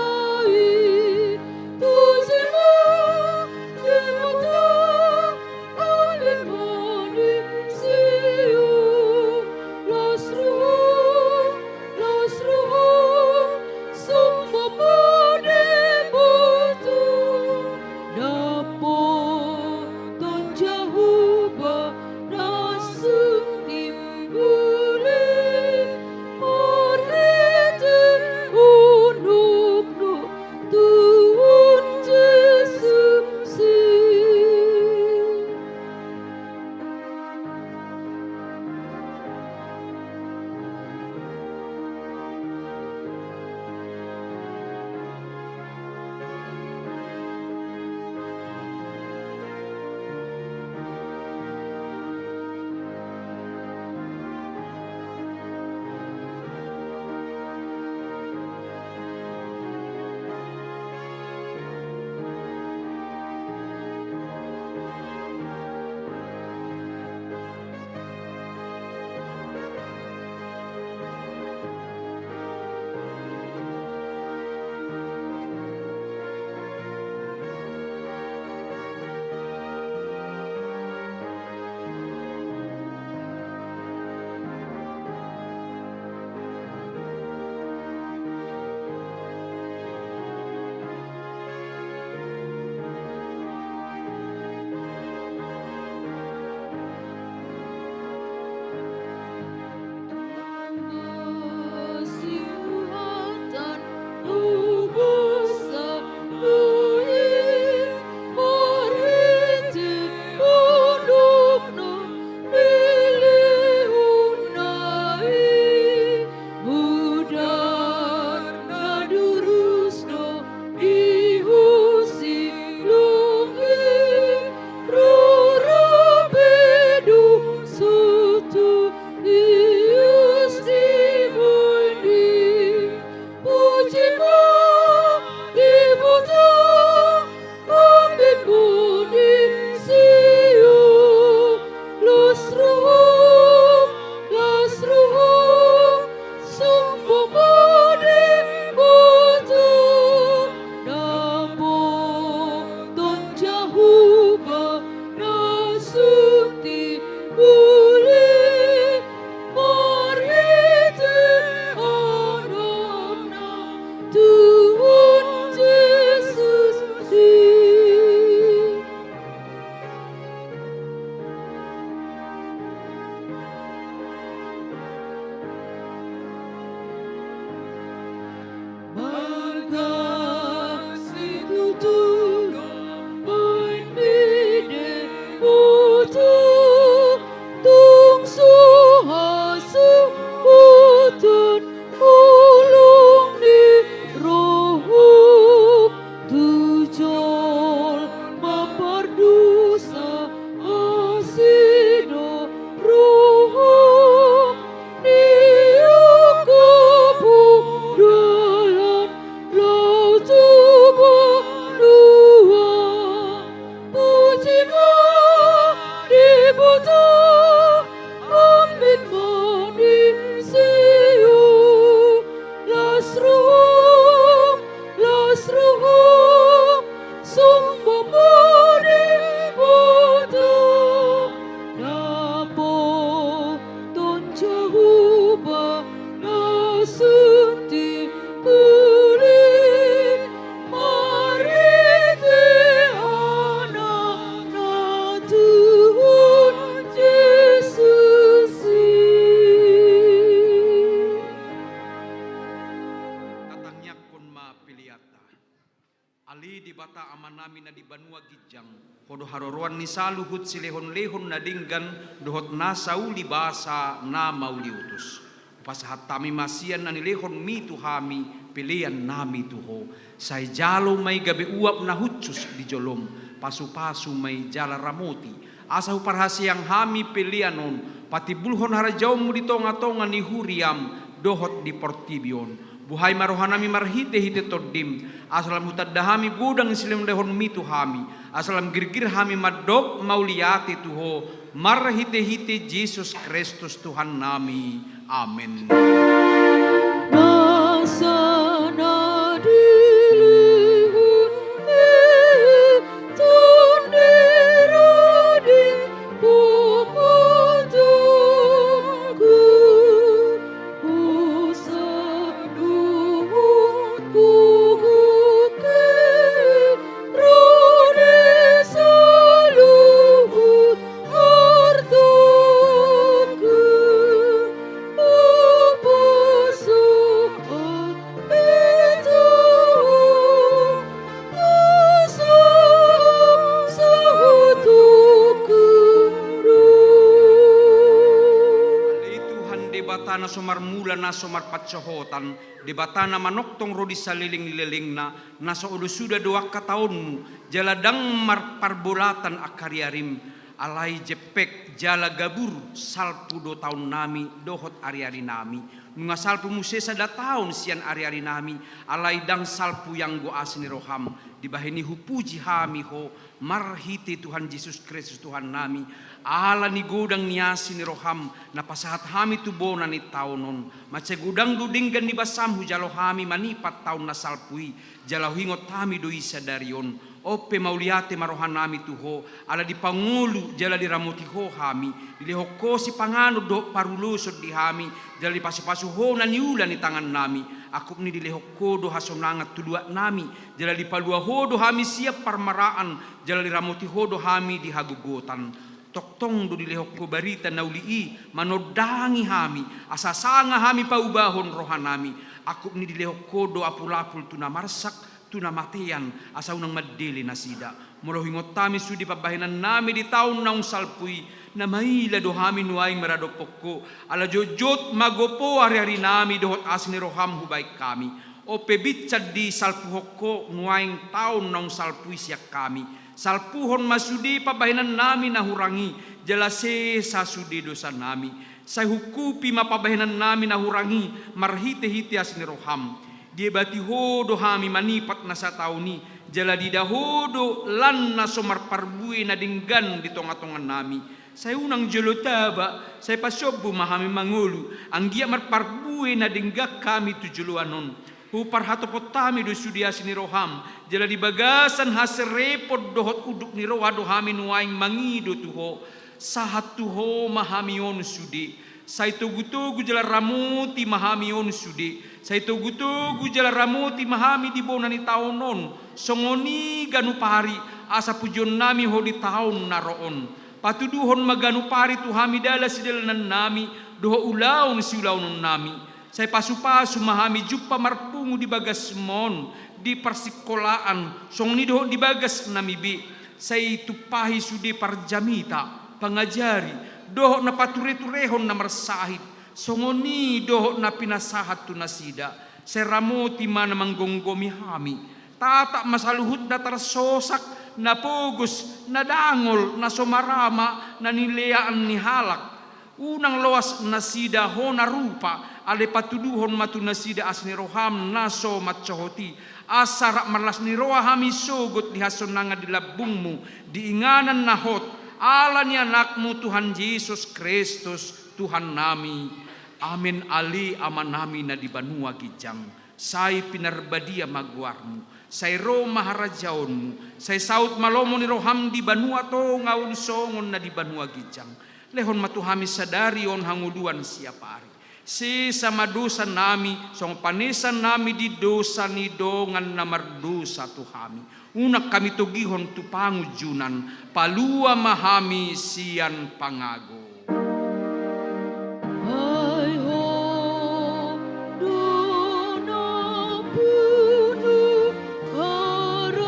Ali di bata amanami na di banua gijang. Kodo haroroan ni saluhut silehon-lehon na dinggan dohot na sauli basa na mauliutus. Pasahat tami masian na nilehon mi tuhami pilihan nami tuho. Say jalo may gabi uap na hutsus di jolom. Pasu-pasu may jala ramoti. Asahu parhasiang hami pilihanon. Pati bulhon harajaw mo di tonga-tonga ni huriam dohot di portibion. Buhay marohanami marhite-hite toddim. Asalam hutadahami gudang silim lehon mitu hami. Asalam girgir hami madok mauliati tuho. Marhite-hite Jesus Kristus Tuhan nami. Amin. Nasana dilihun tundiradi pemujungku usaduhun kuguke rode saluhut hartaku Na sumar mula na sumar patsohotan di batana manoktong rodi saliling-liling na sa ulo suda 2 kataonmu jaladang marparbulatan akariarim alay jepek jala gabur salpu 2 tahun nami dohot ari-ari nami nunga salpu musesa da tahun sian ari-ari nami alay dang salpu yang go asni roham dibahini hupuji hami ho marhiti Tuhan Yesus Kristus Tuhan nami ala ni gudang niasi ni roham na pasahat hami tubona ni taunon mace gudang dudinggan ni basam hujalo hami manipat taun na salpui jalo hingot hami do isa darion ope mauliate marohan nami tuho ala di pangulu jala di ramoti ho hami dilehoko si pangano do parulusod di hami jala di pasu-pasu ho na niula ni tangan nami akup ni dilehoko do hasonangat tudua nami jala di palua ho do hami siap parmaraan jala di ramoti ho do hami di hagugotan toktong do dilehok barita naulii manodangi hami asasanga hami paubahon rohanami akup ni dilehok do apul-apul tuna marsak tuna matean asa unang madili nasida molohingot tami sudi pabahinan nami di taon naung salpui na maila do hami nuaing maradopokko ala jojot magopo hari-hari nami dohot asni roham hubay kami o pebitsad di salpu hokko nuaing taon naung salpui siyak kami salpuhon masudi pabahinan nami nahurangi jalase sasudi dosa nami say hukupi mapabahinan nami nahurangi marhite-hite asni roham dia bati hodo hami manipat na sa tauni jala di dahodo lan na somar parbui na dinggan di tonga-tongan nami say unang jelotaba say pasobu mahami mangulu anggia marparbui na dinggak kami tujuluanon hupar hatopotami do sudias ni roham jala di bagasan haserepod dohot uduk ni roha do hami nuaing mangido tuho sahat tuho mahamion sudi say tugu-tugu jala ramuti mahamion sudi say tugu-tugu jala ramuti mahami di bona ni taonon songoni ganupari asa pujon nami ho di taon naroon patuduhon maganupari tuhami dala sidalanan nami doho ulaon si ulaonon nami say pasu-pasu mahami jupa marpungu di bagas mon di persikolaan songoni doho di bagas namibi say tupahi sudi parjamita pangajari doho na pature-turehon na marsahid songoni doho na pinasahat tu nasida seramoti mana manggonggomi hami tata masaluhut na tarsosak na pugos na dangol na somarama na nileaan ni halak unang lawas nasida ho na rupa ale patuduhon matu nasida asni roham naso matsohoti asara marlas ni roha hami sogot di hasonanga di labungmu diinganan nahot ala ni anakmu Tuhan Yesus Kristus Tuhan nami amin ali aman nami na di banua gijang say pinarbadia magwarmu say ro maharajaonmu say saut malomo ni roham di banua to ngaun songon na di banua gijang lehon matuhami sadarion hanguluan siapari si sama dosa nami song panisan nami di dosa ni dongan na mardosa tuhami unak kami tugihon tu pangujunan palua mahami sian pangago Hai ho dona bunuh hara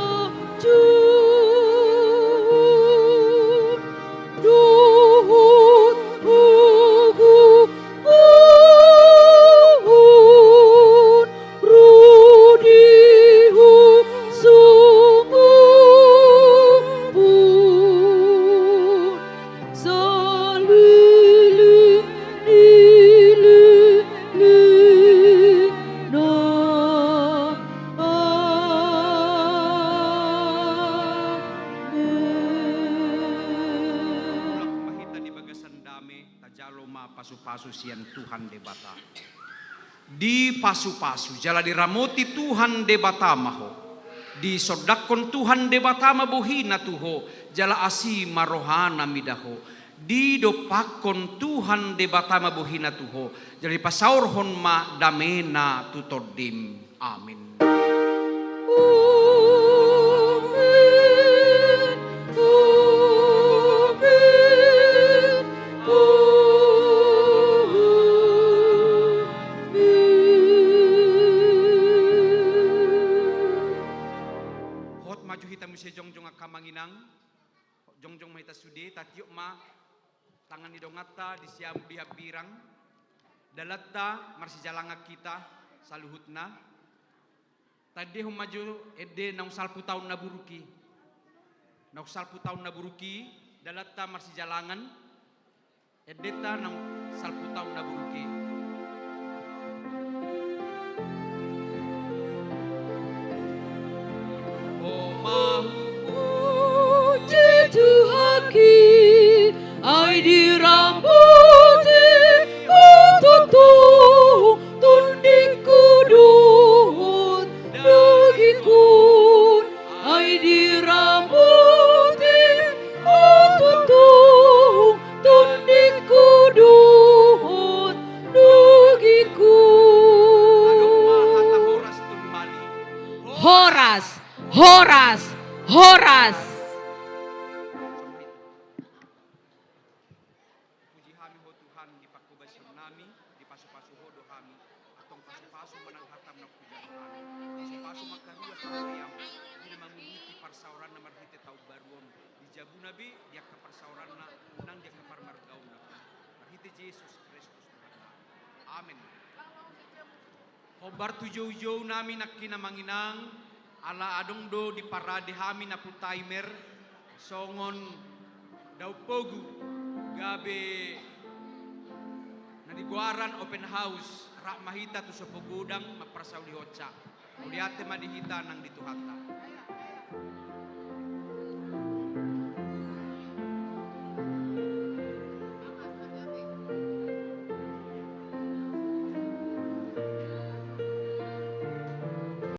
pasu-pasu sian Tuhan debata. Di pasu-pasu jala diramoti Tuhan debata maho. Di sodakon Tuhan debata mabuhina tuho jala asi marohana midaho. Di dopakon Tuhan debata mabuhina tuho jala pasaurhon ma damena tutodim. Amin. Hot maju hitam bisa jongjong akamanginang, jongjong mahita sude, tatiuk ma tangan di dongata di siam di habirang, dalatta marsi jalanga kita saluhutna. Tadi hum maju ede naung salpu tahun naburuki, naung salpu tahun naburuki, dalatta marsi jalangan, edeta naung salpu tahun naburuki. Oh mahu Puji Tuhaki, ai dirambuti ututung tundiku duhut dagikun, ai dirambuti ututung tundiku duhut dagikun. hata horas tun mali. Horas, horas, horas. Puji hami ho Tuhan di pakubasan nami, di pasu-pasu ho dohami, atong pasu-pasu menang hatam na pujan kami. Pasu-pasu makarua sa koyam, di na mangunguti parsauran na marhite tau baruon. Di jabu nabi, dia ka parsauran na, nang dia ka parmargaw na. Marhite Jesus Kristus Tuhan na. Amen. Hobar tujuh-juh nami nakinamanginang, ala adong do di parade hami na putaimer, songon daw pogu, gabe na diguaran open house, rak mahita tu sa pugudang maprasaw di hotsa. Uliate madihita nang dituhata.